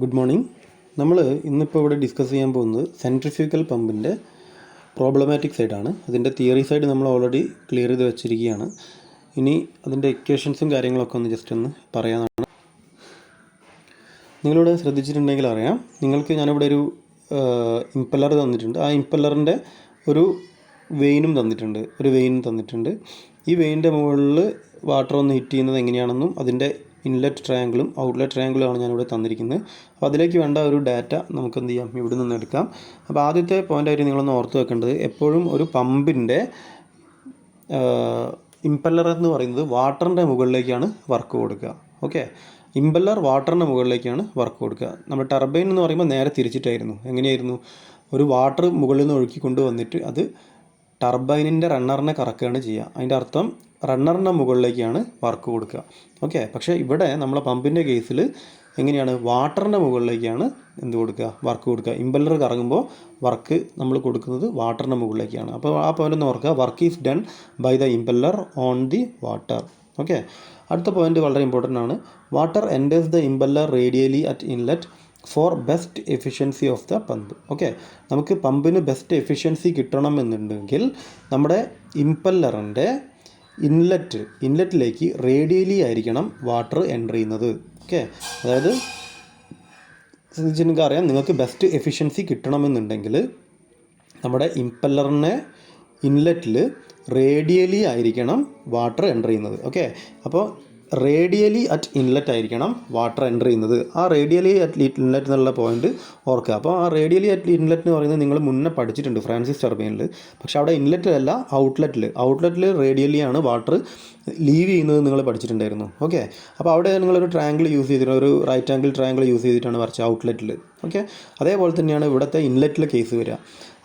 Good morning. നമ്മൾ ഇന്നിപ്പോൾ ഇവിടെ ഡിസ്കസ് ചെയ്യാൻ പോകുന്നത് സെൻട്രിഫ്യൂഗൽ പമ്പിൻ്റെ പ്രോബ്ലമാറ്റിക് സൈഡാണ്. അതിൻ്റെ തിയറി സൈഡ് നമ്മൾ ഓൾറെഡി ക്ലിയർ ചെയ്ത് വെച്ചിരിക്കുകയാണ്. ഇനി അതിൻ്റെ ഇക്വേഷൻസും കാര്യങ്ങളൊക്കെ ഒന്ന് പറയാനാണ്. നിങ്ങളിവിടെ ശ്രദ്ധിച്ചിട്ടുണ്ടെങ്കിൽ അറിയാം, നിങ്ങൾക്ക് ഞാനിവിടെ ഒരു ഇമ്പല്ലർ തന്നിട്ടുണ്ട്. ആ ഇമ്പല്ലറിൻ്റെ ഒരു വെയിനും തന്നിട്ടുണ്ട്. ഈ വെയിൻ്റെ മുകളിൽ വാട്ടർ ഒന്ന് ഹിറ്റ് ചെയ്യുന്നത് എങ്ങനെയാണെന്നും അതിൻ്റെ ഇൻലെറ്റ് ട്രയാങ്കിളും ഔട്ട്ലെറ്റ് ട്രയാങ്കിളുമാണ് ഞാനിവിടെ തന്നിരിക്കുന്നത്. അപ്പോൾ അതിലേക്ക് വേണ്ട ഒരു ഡാറ്റ നമുക്ക് എന്ത് ചെയ്യാം, ഇവിടെ നിന്ന് എടുക്കാം. അപ്പോൾ ആദ്യത്തെ പോയിൻ്റായിട്ട് നിങ്ങളൊന്ന് ഓർത്ത് വെക്കേണ്ടത്, എപ്പോഴും ഒരു പമ്പിൻ്റെ ഇമ്പല്ലർ എന്ന് പറയുന്നത് വാട്ടറിൻ്റെ മുകളിലേക്കാണ് വർക്ക് കൊടുക്കുക. ഓക്കെ, ഇമ്പല്ലർ വാട്ടറിൻ്റെ മുകളിലേക്കാണ് വർക്ക് കൊടുക്കുക. നമ്മുടെ ടർബൈൻ എന്ന് പറയുമ്പോൾ നേരെ തിരിച്ചിട്ടായിരുന്നു. എങ്ങനെയായിരുന്നു? ഒരു വാട്ടർ മുകളിൽ നിന്ന് ഒഴുക്കിക്കൊണ്ട് വന്നിട്ട് അത് ടർബൈനിൻ്റെ റണ്ണറിനെ കറക്കുകയാണ് ചെയ്യുക. അതിൻ്റെ അർത്ഥം റണ്ണറിൻ്റെ മുകളിലേക്കാണ് വർക്ക് കൊടുക്കുക. ഓക്കെ, പക്ഷേ ഇവിടെ നമ്മളെ പമ്പിൻ്റെ കേസിൽ എങ്ങനെയാണ്? വാട്ടറിൻ്റെ മുകളിലേക്കാണ് വർക്ക് കൊടുക്കുക. ഇമ്പല്ലർ കറങ്ങുമ്പോൾ വർക്ക് നമ്മൾ കൊടുക്കുന്നത് വാട്ടറിൻ്റെ മുകളിലേക്കാണ്. അപ്പോൾ ആ പോയിൻ്റ് ഒന്ന് ഓർക്കുക, work is done by the impeller on the water. Okay, അടുത്ത പോയിൻ്റ് വളരെ ഇമ്പോർട്ടൻ്റ് ആണ്. Water enters the impeller radially at inlet for best efficiency of the pump. Okay, നമുക്ക് പമ്പിന് ബെസ്റ്റ് എഫിഷ്യൻസി കിട്ടണമെന്നുണ്ടെങ്കിൽ നമ്മുടെ ഇമ്പല്ലറിൻ്റെ ഇൻലെറ്റിലേക്ക് റേഡിയലി ആയിരിക്കണം വാട്ടർ എൻ്റർ ചെയ്യുന്നത്. ഓക്കെ, അതായത് നിങ്ങൾക്ക് അറിയാം, നിങ്ങൾക്ക് ബെസ്റ്റ് എഫിഷ്യൻസി കിട്ടണമെന്നുണ്ടെങ്കിൽ നമ്മുടെ ഇമ്പല്ലറിനെ ഇൻലെറ്റിൽ റേഡിയലി ആയിരിക്കണം വാട്ടർ എൻ്റർ ചെയ്യുന്നത്. ഓക്കെ, അപ്പോൾ റേഡിയലി അറ്റ് ഇൻലെറ്റ് ആയിരിക്കണം വാട്ടർ എൻ്റർ ചെയ്യുന്നത്. ആ റേഡിയലി അറ്റ് ഇൻലെറ്റ് എന്നുള്ള പോയിന്റ് ഓർക്കുക. അപ്പോൾ ആ റേഡിയലി അറ്റ് ഇൻലെറ്റ് എന്ന് പറയുന്നത് നിങ്ങൾ മുന്നേ പഠിച്ചിട്ടുണ്ട് ഫ്രാൻസിസ് ടർബൈനിൽ. പക്ഷേ അവിടെ ഇൻലെറ്റിലല്ല, ഔട്ട്ലെറ്റിൽ റേഡിയലിയാണ് വാട്ടർ ലീവ് ചെയ്യുന്നത് നിങ്ങൾ പഠിച്ചിട്ടുണ്ടായിരുന്നു. ഓക്കെ, അപ്പോൾ അവിടെ നിങ്ങളൊരു ട്രയാങ്കിൾ യൂസ് ചെയ്തിട്ടുണ്ട്, ഒരു റൈറ്റ് ആംഗിൾ ട്രയാങ്കിൾ യൂസ് ചെയ്തിട്ടാണ് വരച്ചത് ഔട്ട്ലെറ്റിൽ. ഓക്കെ, അതേപോലെ തന്നെയാണ് ഇവിടുത്തെ ഇൻലെറ്റിലെ കേസ് വരിക.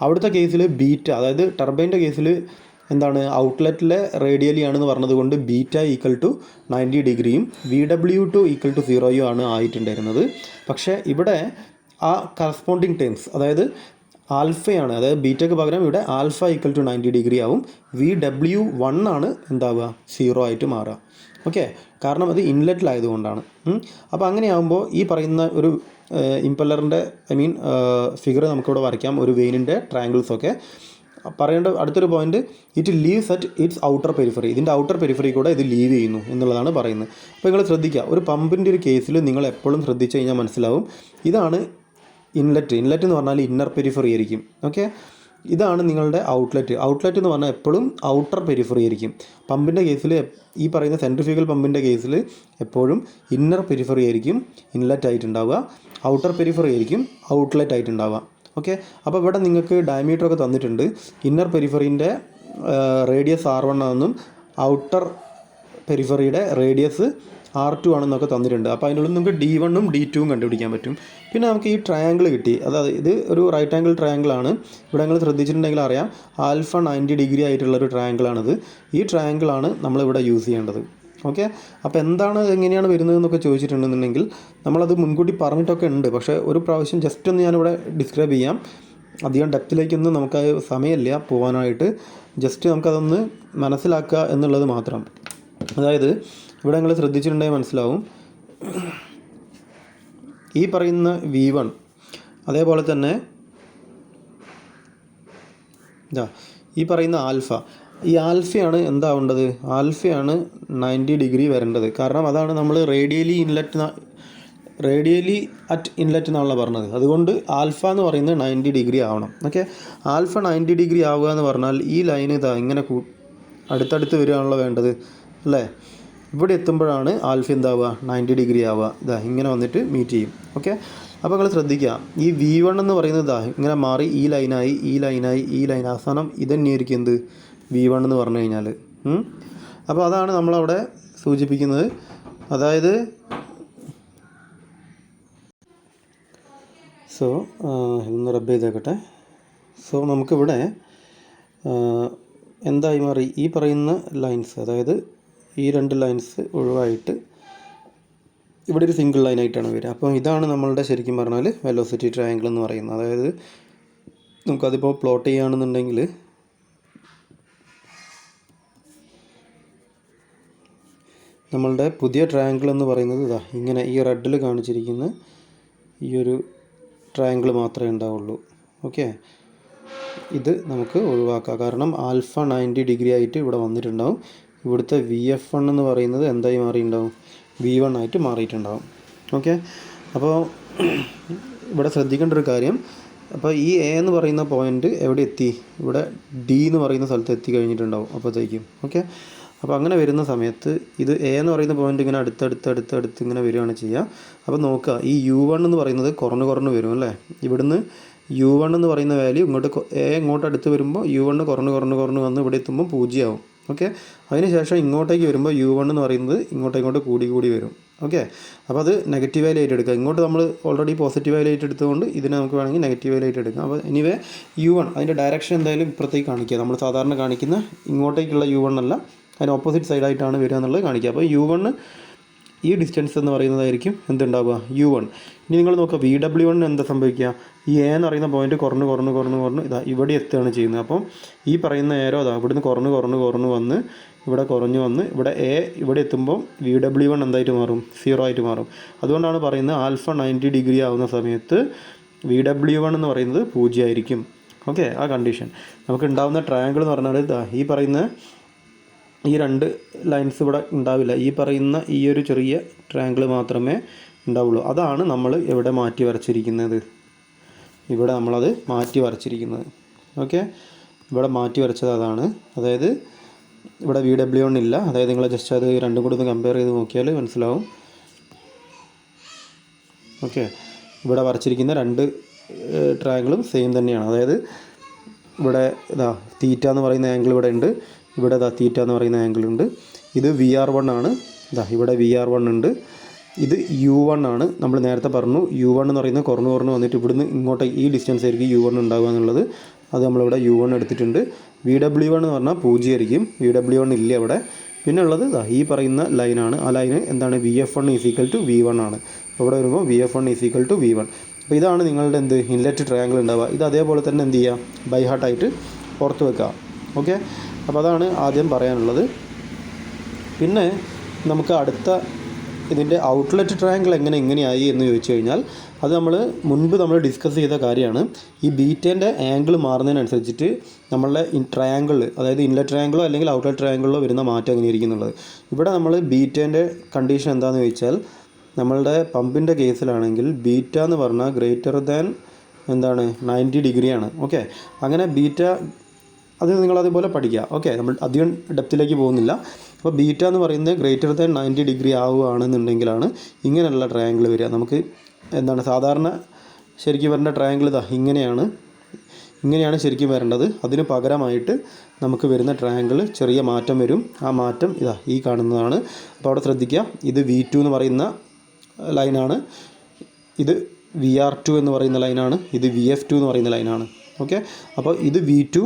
അവിടുത്തെ കേസിൽ ബീറ്റ, അതായത് ടർബൈൻ്റെ കേസിൽ എന്താണ്, ഔട്ട്ലെറ്റിലെ റേഡിയലി ആണെന്ന് പറഞ്ഞതുകൊണ്ട് ബീറ്റ ഈക്വൽ ടു 90 ഡിഗ്രിയും VW2 ഈക്വൽ ടു 0 ആണ് ആയിട്ടുണ്ടായിരുന്നത്. പക്ഷേ ഇവിടെ ആ കറസ്പോണ്ടിങ് ടേംസ്, അതായത് ആൽഫയാണ്, അതായത് ബീറ്റയ്ക്ക് പകരം ഇവിടെ ആൽഫ ഈക്വൽ ടു 90 ഡിഗ്രി ആവും. VW1 ആണ് എന്താവുക, 0 ആയിട്ട് മാറുക. ഓക്കെ, കാരണം അത് ഇൻലെറ്റിലായതുകൊണ്ടാണ്. അപ്പോൾ അങ്ങനെയാകുമ്പോൾ ഈ പറയുന്ന ഒരു ഇമ്പല്ലറിൻ്റെ ഫിഗർ നമുക്കിവിടെ വരയ്ക്കാം, ഒരു വെയിനിൻ്റെ ട്രയാങ്കിൾസൊക്കെ. പറയേണ്ട അടുത്തൊരു point, it leaves at its outer periphery. ഇതിൻ്റെ ഔട്ടർ പെരിഫറി കൂടെ ഇത് ലീവ് ചെയ്യുന്നു എന്നുള്ളതാണ് പറയുന്നത്. അപ്പോൾ നിങ്ങൾ ശ്രദ്ധിക്കുക, ഒരു പമ്പിൻ്റെ ഒരു കേസിൽ നിങ്ങൾ എപ്പോഴും ശ്രദ്ധിച്ചു കഴിഞ്ഞാൽ മനസ്സിലാവും, ഇതാണ് ഇൻലെറ്റ് എന്ന് പറഞ്ഞാൽ ഇന്നർ പെരിഫറി ആയിരിക്കും. ഓക്കെ, ഇതാണ് നിങ്ങളുടെ ഔട്ട്ലെറ്റ് എന്ന് പറഞ്ഞാൽ എപ്പോഴും ഔട്ടർ പെരിഫറി ആയിരിക്കും. പമ്പിൻ്റെ കേസിൽ, ഈ പറയുന്ന സെൻട്രിഫ്യൂഗൽ പമ്പിൻ്റെ കേസിൽ എപ്പോഴും ഇന്നർ പെരിഫറി ആയിരിക്കും ഇൻലെറ്റ് ആയിട്ടുണ്ടാവുക, ഔട്ടർ പെരിഫറി ആയിരിക്കും ഔട്ട്ലെറ്റ് ആയിട്ടുണ്ടാവുക. ഓക്കെ, അപ്പോൾ ഇവിടെ നിങ്ങൾക്ക് ഡയമീറ്ററൊക്കെ തന്നിട്ടുണ്ട്. ഇന്നർ പെരിഫറിൻ്റെ റേഡിയസ് R1 ആണെന്നും ഔട്ടർ പെരിഫറിയുടെ റേഡിയസ് R2 ആണെന്നൊക്കെ തന്നിട്ടുണ്ട്. അപ്പോൾ അതിനുള്ളിൽ നിങ്ങൾക്ക് D1ഉം D2ഉം കണ്ടുപിടിക്കാൻ പറ്റും. പിന്നെ നമുക്ക് ഈ ട്രയാങ്കിൾ കിട്ടി, അതായത് ഇത് ഒരു റൈറ്റ് ആംഗിൾ ട്രയാങ്കിളാണ്. ഇവിടെ നിങ്ങൾ ശ്രദ്ധിച്ചിട്ടുണ്ടെങ്കിൽ അറിയാം, ആൽഫ 90 ഡിഗ്രി ആയിട്ടുള്ളൊരു ട്രയാങ്കിളാണിത്. ഈ ട്രയാങ്കിളാണ് നമ്മളിവിടെ യൂസ് ചെയ്യേണ്ടത്. ഓക്കെ, അപ്പോൾ എങ്ങനെയാണ് വരുന്നതെന്നൊക്കെ ചോദിച്ചിട്ടുണ്ടെന്നുണ്ടെങ്കിൽ നമ്മളത് മുൻകൂട്ടി പറഞ്ഞിട്ടൊക്കെ ഉണ്ട്. പക്ഷേ ഒരു പ്രാവശ്യം ജസ്റ്റ് ഒന്ന് ഞാനിവിടെ ഡിസ്ക്രൈബ് ചെയ്യാം. അധികം ഡെപ്തിലേക്കൊന്നും നമുക്ക് സമയമില്ല പോകാനായിട്ട്. ജസ്റ്റ് നമുക്കതൊന്ന് മനസ്സിലാക്കുക എന്നുള്ളത് മാത്രം. അതായത് ഇവിടെ നിങ്ങൾ ശ്രദ്ധിച്ചിട്ടുണ്ടെങ്കിൽ മനസ്സിലാവും, ഈ പറയുന്ന V1, അതേപോലെ തന്നെ ഈ പറയുന്ന ആൽഫ, ഈ ആൽഫയാണ് എന്താവേണ്ടത്, ആൽഫയാണ് 90 ഡിഗ്രി വരേണ്ടത്. കാരണം അതാണ് നമ്മൾ റേഡിയലി അറ്റ് ഇൻലെറ്റ് എന്നാണല്ലോ പറഞ്ഞത്. അതുകൊണ്ട് ആൽഫ എന്ന് പറയുന്നത് 90 ഡിഗ്രി ആവണം. ഓക്കെ, ആൽഫ 90 ഡിഗ്രി ആവുക എന്ന് പറഞ്ഞാൽ ഈ ലൈൻ ഇങ്ങനെ അടുത്തടുത്ത് വരികയാണല്ലോ വേണ്ടത്, അല്ലേ? ഇവിടെ എത്തുമ്പോഴാണ് ആൽഫ എന്താവുക, 90 ഡിഗ്രി ആവുക. ഇങ്ങനെ വന്നിട്ട് മീറ്റ് ചെയ്യും. ഓക്കെ, അപ്പോൾ നിങ്ങൾ ശ്രദ്ധിക്കുക, ഈ V1 എന്ന് പറയുന്നത് ഇങ്ങനെ മാറി ഈ ലൈൻ അവസാനം ഇതന്നെയായിരിക്കും എന്ത്, V1 എന്ന് പറഞ്ഞു കഴിഞ്ഞാൽ. അപ്പോൾ അതാണ് നമ്മളവിടെ സൂചിപ്പിക്കുന്നത്. അതായത് ഒന്ന് റബ്ബ് ചെയ്തേക്കട്ടെ. നമുക്കിവിടെ എന്തായി മാറി, ഈ പറയുന്ന ലൈൻസ്, അതായത് ഈ രണ്ട് ലൈൻസ് ഒഴിവായിട്ട് ഇവിടെ ഒരു സിംഗിൾ ലൈനായിട്ടാണ് വരിക. അപ്പോൾ ഇതാണ് നമ്മളുടെ ശരിക്കും പറഞ്ഞാൽ വെലോസിറ്റി ട്രയാങ്കിൾ എന്ന് പറയുന്നത്. അതായത് നമുക്കതിപ്പോൾ പ്ലോട്ട് ചെയ്യുകയാണെന്നുണ്ടെങ്കിൽ നമ്മളുടെ പുതിയ ട്രയാങ്കിൾ എന്ന് പറയുന്നത് ഇങ്ങനെ ഈ റെഡിൽ കാണിച്ചിരിക്കുന്ന ഈ ഒരു ട്രയാങ്കിൾ മാത്രമേ ഉണ്ടാവുള്ളൂ. ഓക്കെ, ഇത് നമുക്ക് ഒഴിവാക്കാം. കാരണം ആൽഫ 90 ഡിഗ്രി ആയിട്ട് ഇവിടെ വന്നിട്ടുണ്ടാവും. ഇവിടുത്തെ VF1 എന്ന് പറയുന്നത് എന്തായി മാറിയിട്ടുണ്ടാവും? V1 ആയിട്ട് മാറിയിട്ടുണ്ടാവും. ഓക്കെ, അപ്പോൾ ഇവിടെ ശ്രദ്ധിക്കേണ്ട ഒരു കാര്യം, അപ്പോൾ ഈ A എന്ന് പറയുന്ന പോയിൻ്റ് എവിടെ എത്തി? ഇവിടെ D എന്ന് പറയുന്ന സ്ഥലത്ത് എത്തി കഴിഞ്ഞിട്ടുണ്ടാവും അപ്പോഴത്തേക്കും. ഓക്കെ, അപ്പോൾ അങ്ങനെ വരുന്ന സമയത്ത് ഇത് A എന്ന് പറയുന്ന പോയിൻ്റ് ഇങ്ങനെ അടുത്തടുത്ത് ഇങ്ങനെ വരികയാണ് ചെയ്യുക. അപ്പോൾ നോക്കുക, ഈ U1 എന്ന് പറയുന്നത് കുറഞ്ഞ് വരും അല്ലേ? ഇവിടുന്ന് U1 എന്ന് പറയുന്ന വാല്യൂ ഇങ്ങോട്ട് അടുത്ത് വരുമ്പോൾ U1 കുറഞ്ഞ് വന്ന് ഇവിടെ എത്തുമ്പോൾ 0 ആവും. ഓക്കെ, അതിനുശേഷം ഇങ്ങോട്ടേക്ക് വരുമ്പോൾ U1 എന്ന് പറയുന്നത് ഇങ്ങോട്ട് കൂടി വരും. ഓക്കെ, അപ്പോൾ അത് നെഗറ്റീവ് വാല്യൂ ആയിട്ട് എടുക്കുക. ഇങ്ങോട്ട് നമ്മൾ ഓൾറെഡി പോസിറ്റീവ് വാല്യൂ ആയിട്ട് എടുത്തുകൊണ്ട് ഇതിനെ നമുക്ക് വേണമെങ്കിൽ നെഗറ്റീവ് വാല്യൂ ആയിട്ട് എടുക്കാം. അപ്പോൾ എനിവേ U1 അതിൻ്റെ ഡയറക്ഷൻ എന്തായാലും ഇപ്പുറത്തേക്ക് കാണിക്കുക. നമ്മൾ സാധാരണ കാണിക്കുന്ന ഇങ്ങോട്ടേക്കുള്ള U1 അല്ല, അതിന് ഓപ്പോസിറ്റ് സൈഡായിട്ടാണ് വരിക എന്നുള്ളത് കാണിക്കുക. അപ്പോൾ U1 ഈ ഡിസ്റ്റൻസ് എന്ന് പറയുന്നതായിരിക്കും എന്തുണ്ടാവുക? U1. ഇനി നിങ്ങൾ നോക്കുക, VW1 എന്താ സംഭവിക്കുക? ഈ A എന്ന് പറയുന്ന പോയിന്റ് കുറഞ്ഞ് ഇതാ ഇവിടെ എത്തുകയാണ് ചെയ്യുന്നത്. അപ്പം ഈ പറയുന്ന ഏരോ അതാ ഇവിടുന്ന് കുറഞ്ഞ് വന്ന് ഇവിടെ കുറഞ്ഞ് വന്ന് ഇവിടെ ഇവിടെ എത്തുമ്പോൾ VW1 എന്തായിട്ട് മാറും? 0 ആയിട്ട് മാറും. അതുകൊണ്ടാണ് പറയുന്നത് ആൽഫ 90 ഡിഗ്രി ആവുന്ന സമയത്ത് VW1 എന്ന് പറയുന്നത് 0 ആയിരിക്കും. ഓക്കെ, ആ കണ്ടീഷൻ നമുക്ക് ഉണ്ടാകുന്ന ട്രയാങ്കിൾ എന്ന് പറഞ്ഞാൽ ഇതാ ഈ പറയുന്ന ഈ രണ്ട് ലൈൻസ് ഇവിടെ ഉണ്ടാവില്ല. ഈ പറയുന്ന ഈ ഒരു ചെറിയ ട്രയാങ്കിൾ മാത്രമേ ഉണ്ടാവുള്ളൂ. അതാണ് നമ്മൾ ഇവിടെ മാറ്റി വരച്ചിരിക്കുന്നത്. ഇവിടെ നമ്മളത് മാറ്റി വരച്ചിരിക്കുന്നത്. ഓക്കെ, ഇവിടെ മാറ്റി വരച്ചത് അതാണ്. അതായത് ഇവിടെ VW1 ഇല്ല. അതായത് നിങ്ങൾ ജസ്റ്റ് അത് രണ്ടും കൂടി ഒന്ന് കമ്പയർ ചെയ്ത് നോക്കിയാൽ മനസ്സിലാവും. ഓക്കെ, ഇവിടെ വരച്ചിരിക്കുന്ന രണ്ട് ട്രയാങ്കിളും സെയിം തന്നെയാണ്. അതായത് ഇവിടെ ഇതാ തീറ്റ എന്ന് പറയുന്ന ആംഗിൾ ഇവിടെ ഉണ്ട്, ഇവിടെ ഇതാ തീറ്റ എന്ന് പറയുന്ന ആംഗിൾ ഉണ്ട്. ഇത് VR1 ആണ്. ഇതാ ഇവിടെ VR1 ഉണ്ട്. ഇത് U1 ആണ്. നമ്മൾ നേരത്തെ പറഞ്ഞു U1 എന്ന് പറയുന്നത് കുറഞ്ഞ് വന്നിട്ട് ഇവിടുന്ന് ഇങ്ങോട്ട് ഈ ഡിസ്റ്റൻസ് ആയിരിക്കും U1 ഉണ്ടാവുക എന്നുള്ളത്. അത് നമ്മളിവിടെ U1 എടുത്തിട്ടുണ്ട്. VW1 എന്ന് പറഞ്ഞാൽ 0 ആയിരിക്കും. VW1 ഇല്ല ഇവിടെ. പിന്നെ ഉള്ളത് ഈ പറയുന്ന ലൈനാണ്. ആ ലൈന് എന്താണ്? VF1 = V1 ആണ്. അപ്പോൾ ഇവിടെ വരുമ്പോൾ VF1 = V1. അപ്പോൾ ഇതാണ് നിങ്ങളുടെ ഇൻലെറ്റ് ട്രയാങ്കിൾ ഉണ്ടാവുക. ഇത് അതേപോലെ തന്നെ എന്ത് ചെയ്യുക? ബൈ ഹാർട്ടായിട്ട് പുറത്ത് വെക്കുക. ഓക്കെ, അപ്പോൾ അതാണ് ആദ്യം പറയാനുള്ളത്. പിന്നെ നമുക്ക് അടുത്ത ഇതിൻ്റെ ഔട്ട്ലെറ്റ് ട്രയാങ്കിൾ എങ്ങനെയായി എന്ന് ചോദിച്ചു കഴിഞ്ഞാൽ അത് മുൻപ് നമ്മൾ ഡിസ്കസ് ചെയ്ത കാര്യമാണ്. ഈ ബീറ്റേൻ്റെ ആംഗിൾ മാറുന്നതിനനുസരിച്ചിട്ട് നമ്മളുടെ ട്രയാങ്കിൾ, അതായത് ഇൻലെറ്റ് ട്രയാങ്കിളോ അല്ലെങ്കിൽ ഔട്ട്ലെറ്റ് ട്രയാങ്കിളിലോ വരുന്ന മാറ്റം എങ്ങനെയായിരിക്കും എന്നുള്ളത്. ഇവിടെ നമ്മൾ ബീറ്റേൻ്റെ കണ്ടീഷൻ എന്താണെന്ന് ചോദിച്ചാൽ, നമ്മളുടെ പമ്പിൻ്റെ കേസിലാണെങ്കിൽ ബീറ്റ എന്ന് പറഞ്ഞാൽ ഗ്രേറ്റർ ദാൻ 90 ഡിഗ്രിയാണ്. ഓക്കെ, അങ്ങനെ ബീറ്റ അത് നിങ്ങളതുപോലെ പഠിക്കുക. ഓക്കെ, നമ്മൾ അധികം ഡെപ്തിലേക്ക് പോകുന്നില്ല. അപ്പോൾ ബീറ്റ എന്ന് പറയുന്നത് ഗ്രേറ്റർ ദാൻ 90 ഡിഗ്രി ആവുകയാണെന്നുണ്ടെങ്കിലാണ് ഇങ്ങനെയുള്ള ട്രയാങ്കിൾ വരിക. നമുക്ക് സാധാരണ ശരിക്കും വരേണ്ട ട്രയാങ്കിൾ ഇങ്ങനെയാണ് ശരിക്കും വരേണ്ടത്. അതിന് പകരമായിട്ട് നമുക്ക് വരുന്ന ട്രയാങ്കിൾ ചെറിയ മാറ്റം വരും. ആ മാറ്റം ഈ കാണുന്നതാണ്. അപ്പോൾ അവിടെ ശ്രദ്ധിക്കുക, ഇത് V2 എന്ന് പറയുന്ന ലൈനാണ്, ഇത് VR2 എന്ന് പറയുന്ന ലൈനാണ്, ഇത് VF2 എന്ന് പറയുന്ന ലൈനാണ്. ഓക്കെ, അപ്പോൾ ഇത് V2,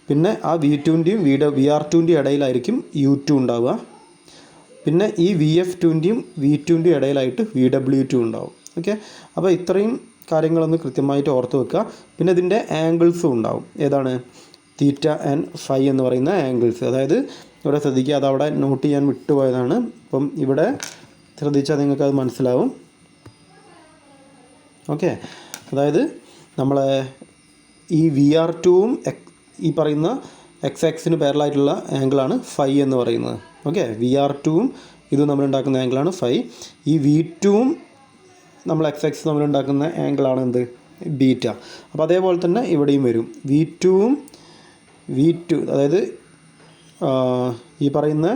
പിന്നെ ആ V2ൻ്റെയും VR2ൻ്റെയും ഇടയിലായിരിക്കും U2 ഉണ്ടാവുക. പിന്നെ ഈ VF2ൻ്റെയും V2ൻ്റെയും ഇടയിലായിട്ട് VW2 ഉണ്ടാവും. ഓക്കെ, അപ്പോൾ ഇത്രയും കാര്യങ്ങളൊന്ന് കൃത്യമായിട്ട് ഓർത്ത് വെക്കുക. പിന്നെ ഇതിൻ്റെ ആംഗിൾസും ഉണ്ടാവും. ഏതാണ്? തീറ്റ ആൻഡ് ഫൈ എന്ന് പറയുന്ന ആംഗിൾസ്. അതായത് ഇവിടെ ശ്രദ്ധിക്കുക, അതവിടെ നോട്ട് ചെയ്യാൻ വിട്ടുപോയതാണ്. അപ്പം ഇവിടെ ശ്രദ്ധിച്ചാൽ നിങ്ങൾക്കത് മനസ്സിലാവും. ഓക്കെ, അതായത് നമ്മളെ ഈ VR2വും ഈ പറയുന്ന XX പാരലായിട്ടുള്ള ആംഗിളാണ് ഫൈ എന്ന് പറയുന്നത്. ഓക്കെ, VR2വും ഇതും നമ്മളുണ്ടാക്കുന്ന ആംഗിളാണ് ഫൈ. ഈ V2വും നമ്മൾ XX നമ്മളുണ്ടാക്കുന്ന ആംഗിളാണ് ബീറ്റ. അപ്പോൾ അതേപോലെ തന്നെ ഇവിടെയും വരും. V2 അതായത് ഈ പറയുന്ന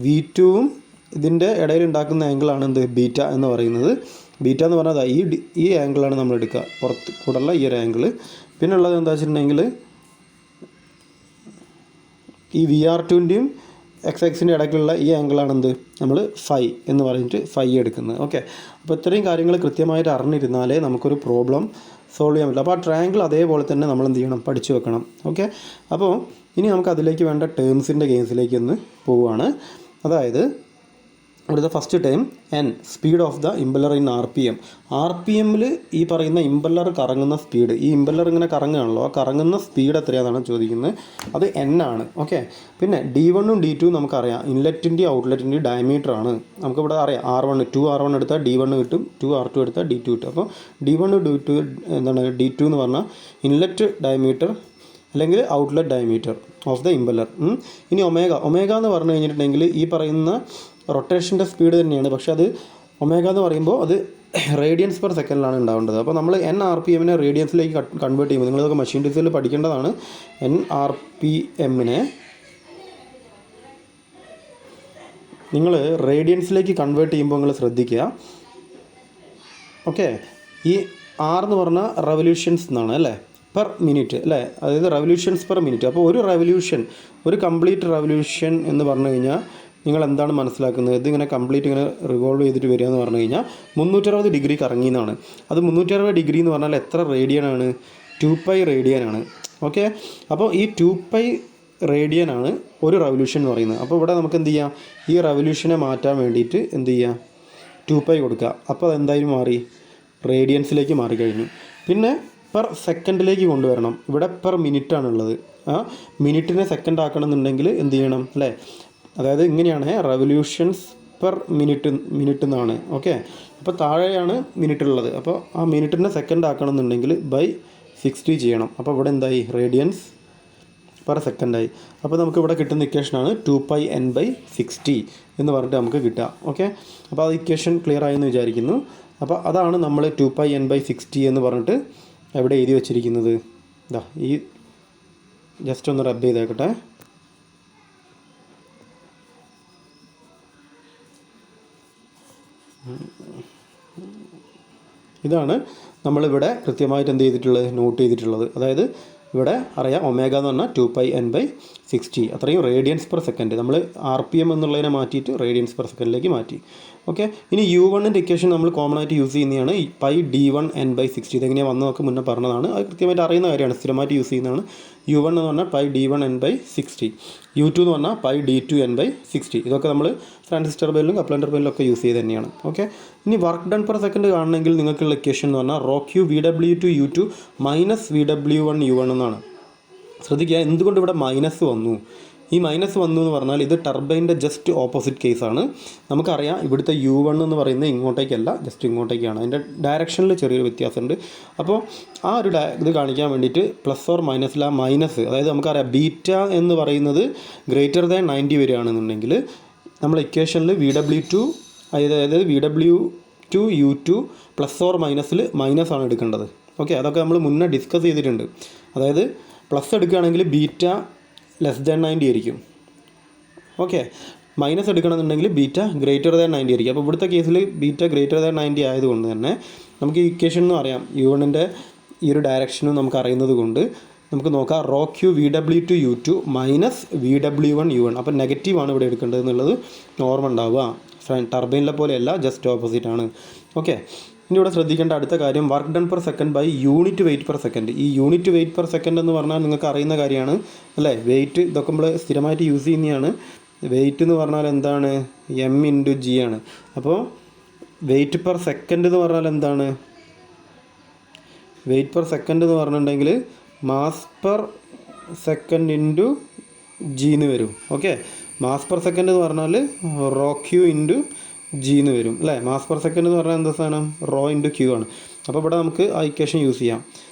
V2വും ഇതിൻ്റെ ഇടയിൽ ഉണ്ടാക്കുന്ന ആംഗിളാണ് ബീറ്റ എന്ന് പറയുന്നത്. ബീറ്റ എന്ന് പറഞ്ഞാൽ ഈ ആംഗിളാണ് നമ്മൾ എടുക്കുക, പുറത്ത് കൂടെയുള്ള ഈ ഒരു ആംഗിൾ. പിന്നെ ഉള്ളത് എന്താ വെച്ചിട്ടുണ്ടെങ്കിൽ ഈ VR2ൻ്റെയും XX ഇടയ്ക്കുള്ള ഈ ആംഗിളാണ് നമ്മൾ ഫൈ എന്ന് പറഞ്ഞിട്ട് ഫൈ എടുക്കുന്നത്. ഓക്കെ, അപ്പോൾ ഇത്രയും കാര്യങ്ങൾ കൃത്യമായിട്ട് അറിഞ്ഞിരുന്നാലേ നമുക്കൊരു പ്രോബ്ലം സോൾവ് ചെയ്യാൻ പറ്റില്ല. അപ്പോൾ ആ ട്രയാങ്കിൾ അതേപോലെ തന്നെ നമ്മൾ എന്ത് ചെയ്യണം? പഠിച്ചു വെക്കണം. ഓക്കെ, അപ്പോൾ ഇനി നമുക്ക് അതിലേക്ക് വേണ്ട ടേംസിൻ്റെ കേസിലേക്ക് ഒന്ന് പോവുകയാണ്. അതായത് ഇവിടെ first time N speed of the impeller in R P M. ആർ പി എമ്മിൽ ഈ പറയുന്ന ഇമ്പല്ലർ കറങ്ങുന്ന സ്പീഡ്, ഈ ഇമ്പല്ലർ ഇങ്ങനെ കറങ്ങുകയാണല്ലോ, ആ കറങ്ങുന്ന സ്പീഡ് എത്രയാണെന്നാണ് ചോദിക്കുന്നത്. അത് എൻ ആണ്. ഓക്കെ. പിന്നെ D1ഉം D2 നമുക്കറിയാം ഇൻലെറ്റിൻ്റെയും ഔട്ട്ലെറ്റിൻ്റെയും ഡയമീറ്റർ ആണ്. നമുക്കിവിടെ അറിയാം R1 2R1 എടുത്താൽ D1 കിട്ടും, 2R2 എടുത്താൽ D2 കിട്ടും. അപ്പോൾ D1 D2 എന്താണ് D2 എന്ന് പറഞ്ഞാൽ ഇൻലെറ്റ് ഡയമീറ്റർ അല്ലെങ്കിൽ outlet diameter of the impeller. ഇനി ഒമേഗ എന്ന് പറഞ്ഞു കഴിഞ്ഞിട്ടുണ്ടെങ്കിൽ ഈ പറയുന്ന റൊട്ടേഷൻ്റെ സ്പീഡ് തന്നെയാണ്, പക്ഷേ അത് ഒമേഗ എന്ന് പറയുമ്പോൾ അത് റേഡിയൻസ് പെർ സെക്കൻഡിലാണ് ഉണ്ടാവേണ്ടത്. അപ്പോൾ നമ്മൾ NRPM റേഡിയൻസിലേക്ക് കൺവേർട്ട് ചെയ്യുമ്പോൾ, നിങ്ങളിതൊക്കെ മെഷീൻ ഡിസൈനിൽ പഠിക്കേണ്ടതാണ്. NRPM നിങ്ങൾ റേഡിയൻസിലേക്ക് കൺവേർട്ട് ചെയ്യുമ്പോൾ നിങ്ങൾ ശ്രദ്ധിക്കുക. ഓക്കെ. ഈ R എന്ന് പറഞ്ഞാൽ റെവല്യൂഷൻസ് എന്നാണ് അല്ലേ, പെർ മിനിറ്റ് അല്ലേ, അതായത് റെവല്യൂഷൻസ് പെർ മിനിറ്റ്. അപ്പോൾ ഒരു റെവല്യൂഷൻ, ഒരു കംപ്ലീറ്റ് റെവല്യൂഷൻ എന്ന് പറഞ്ഞു കഴിഞ്ഞാൽ നിങ്ങൾ എന്താണ് മനസ്സിലാക്കുന്നത്, ഇതിങ്ങനെ കംപ്ലീറ്റ് ഇങ്ങനെ റിവോൾവ് ചെയ്തിട്ട് വരിക എന്ന് പറഞ്ഞു കഴിഞ്ഞാൽ 360 ഡിഗ്രി കറങ്ങി എന്നാണ്. അത് 360 ഡിഗ്രി എന്ന് പറഞ്ഞാൽ എത്ര റേഡിയനാണ്? 2π റേഡിയനാണ്. ഓക്കെ. അപ്പോൾ ഈ 2π റേഡിയനാണ് ഒരു റെവല്യൂഷൻ എന്ന് പറയുന്നത്. അപ്പോൾ ഇവിടെ നമുക്ക് എന്ത് ചെയ്യാം, ഈ റെവല്യൂഷനെ മാറ്റാൻ വേണ്ടിയിട്ട് എന്ത് ചെയ്യാം, 2π കൊടുക്കുക. അപ്പോൾ അതെന്തായാലും മാറി, റേഡിയൻസിലേക്ക് മാറിക്കഴിഞ്ഞു. പിന്നെ പെർ സെക്കൻഡിലേക്ക് കൊണ്ടുവരണം. ഇവിടെ പെർ മിനിറ്റാണുള്ളത്. ആ മിനിറ്റിനെ സെക്കൻഡ് ആക്കണമെന്നുണ്ടെങ്കിൽ എന്ത് ചെയ്യണം അല്ലേ, അതായത് ഇങ്ങനെയാണ് റെവല്യൂഷൻസ് പെർ മിനിറ്റ് എന്നാണ്. ഓക്കെ. അപ്പോൾ താഴെയാണ് മിനിറ്റ് ഉള്ളത്. അപ്പോൾ ആ മിനിറ്റിനെ സെക്കൻഡ് ആക്കണമെന്നുണ്ടെങ്കിൽ ബൈ 60 ചെയ്യണം. അപ്പോൾ ഇവിടെ എന്തായി, റേഡിയൻസ് പെർ സെക്കൻഡായി. അപ്പോൾ നമുക്ക് ഇവിടെ കിട്ടുന്ന ഇക്വേഷനാണ് 2πn/60 എന്ന് പറഞ്ഞിട്ട് നമുക്ക് കിട്ടുക. ഓക്കെ. അപ്പോൾ ആ ഇക്വേഷൻ ക്ലിയർ ആയെന്ന് വിചാരിക്കുന്നു. അപ്പോൾ അതാണ് നമ്മൾ 2πn/60 എന്ന് പറഞ്ഞിട്ട് എവിടെ എഴുതി വച്ചിരിക്കുന്നത്. ഇതാ ഈ ജസ്റ്റ് ഒന്ന് റബ്ബ് ചെയ്തേക്കട്ടെ. ഇതാണ് നമ്മളിവിടെ കൃത്യമായിട്ട് എന്ത് ചെയ്തിട്ടുള്ളത്, നോട്ട് ചെയ്തിട്ടുള്ളത്. അതായത് ഇവിടെ അറിയാം ഒമേഗ എന്ന് പറഞ്ഞാൽ 2πn/60, അത്രയും റേഡിയൻസ് പെർ സെക്കൻഡ്. നമ്മൾ RPM എന്നുള്ളതിനെ മാറ്റിയിട്ട് റേഡിയൻസ് പെർ സെക്കൻഡിലേക്ക് മാറ്റി. ഓക്കെ. ഇനി U1ൻ്റെ ഇക്വേഷൻ നമ്മൾ കോമൺ ആയിട്ട് യൂസ് ചെയ്യുന്നതാണ് πD1n/60. ഇതെങ്ങനെയാണ് വന്നതൊക്കെ മുന്നേ പറഞ്ഞതാണ്, അത് കൃത്യമായിട്ട് അറിയുന്ന കാര്യമാണ്, സ്ഥിരമായിട്ട് യൂസ് ചെയ്യുന്നതാണ്. U1 എന്ന് പറഞ്ഞാൽ πD1n/60, U2 എന്ന് പറഞ്ഞാൽ πD2n/60. ഇതൊക്കെ നമ്മൾ ട്രാൻസിസ്റ്റർ ബെല്ലും കപ്ലർ ബെല്ലും ഒക്കെ യൂസ് ചെയ്ത് തന്നെയാണ്. ഓക്കെ. ഇനി വർക്ക് ഡൺ പെർ സെക്കൻഡ് കാണണമെങ്കിൽ നിങ്ങൾക്കുള്ള ഇക്വേഷൻ എന്ന് പറഞ്ഞാൽ ρQ VW2U2 -VW1 U1 എന്നാണ്. ശ്രദ്ധിക്കുക, എന്തുകൊണ്ട് ഇവിടെ മൈനസ് വന്നു. ഈ മൈനസ് വന്നു എന്ന് പറഞ്ഞാൽ ഇത് ടർബൈൻ്റെ ജസ്റ്റ് ഓപ്പോസിറ്റ് കേസാണ്. നമുക്കറിയാം ഇവിടുത്തെ U1 എന്ന് പറയുന്നത് ഇങ്ങോട്ടേക്കല്ല, ജസ്റ്റ് ഇങ്ങോട്ടേക്കാണ്. അതിൻ്റെ ഡയറക്ഷനിൽ ചെറിയൊരു വ്യത്യാസമുണ്ട്. അപ്പോൾ ആ ഒരു ഇത് കാണിക്കാൻ വേണ്ടിയിട്ട് പ്ലസ് ഓർ മൈനസിൽ ആ മൈനസ്, അതായത് നമുക്കറിയാം ബീറ്റ എന്ന് പറയുന്നത് > 90 വരികയാണെന്നുണ്ടെങ്കിൽ നമ്മൾ ഇക്വേഷനിൽ VW2 അതായത് VW2U2 പ്ലസ് ഓർ മൈനസിൽ മൈനസ് ആണ് എടുക്കേണ്ടത്. ഓക്കെ. അതൊക്കെ നമ്മൾ മുന്നേ ഡിസ്കസ് ചെയ്തിട്ടുണ്ട്. അതായത് പ്ലസ് എടുക്കുകയാണെങ്കിൽ ബീറ്റ <90 ആയിരിക്കും. ഓക്കെ. മൈനസ് എടുക്കണമെന്നുണ്ടെങ്കിൽ ബീറ്റ > 90 ആയിരിക്കും. അപ്പോൾ ഇവിടുത്തെ കേസിൽ ബീറ്റ > 90 ആയതുകൊണ്ട് തന്നെ നമുക്ക് ഈ ഇക്വേഷൻ എന്ന് അറിയാം, U1ൻ്റെ ഈ ഒരു ഡയറക്ഷനും നമുക്ക് അറിയുന്നത് കൊണ്ട് നമുക്ക് നോക്കാം ρQ VW2U2 -VW1 U1. അപ്പോൾ നെഗറ്റീവാണ് ഇവിടെ എടുക്കേണ്ടത് എന്നുള്ളത് ഓർമ്മ ഉണ്ടാവുക. ടർബൈനിലെ പോലെയല്ല, ജസ്റ്റ് ഓപ്പോസിറ്റ് ആണ്. ഓക്കെ. ഇനി ഇവിടെ ശ്രദ്ധിക്കേണ്ട അടുത്ത കാര്യം work done per second by unit weight per second. ഈ യൂണിറ്റ് വെയിറ്റ് പെർ സെക്കൻഡ് എന്ന് പറഞ്ഞാൽ നിങ്ങൾക്ക് അറിയുന്ന കാര്യമാണ് അല്ലേ, വെയിറ്റ് ഇതൊക്കെ നമ്മൾ സ്ഥിരമായിട്ട് യൂസ് ചെയ്യുന്നതാണ്. വെയിറ്റ് എന്ന് പറഞ്ഞാൽ എന്താണ്, M/G ആണ്. അപ്പോൾ വെയിറ്റ് പെർ സെക്കൻഡ് എന്ന് പറഞ്ഞാൽ എന്താണ്, വെയിറ്റ് പെർ സെക്കൻഡ് എന്ന് പറഞ്ഞിട്ടുണ്ടെങ്കിൽ mass per second into G എന്ന് വരും. ഓക്കെ. മാസ് പെർ സെക്കൻഡ് എന്ന് പറഞ്ഞാൽ ρQ ഇൻറ്റു G എന്ന് വരും അല്ലേ. മാസ് പെർ സെക്കൻഡ് എന്ന് പറഞ്ഞാൽ എന്താ സാധനം, ρ ഇൻറ്റു Q ആണ്. അപ്പോൾ ഇവിടെ നമുക്ക് ആ ഇക്വേഷൻ യൂസ് ചെയ്യാം.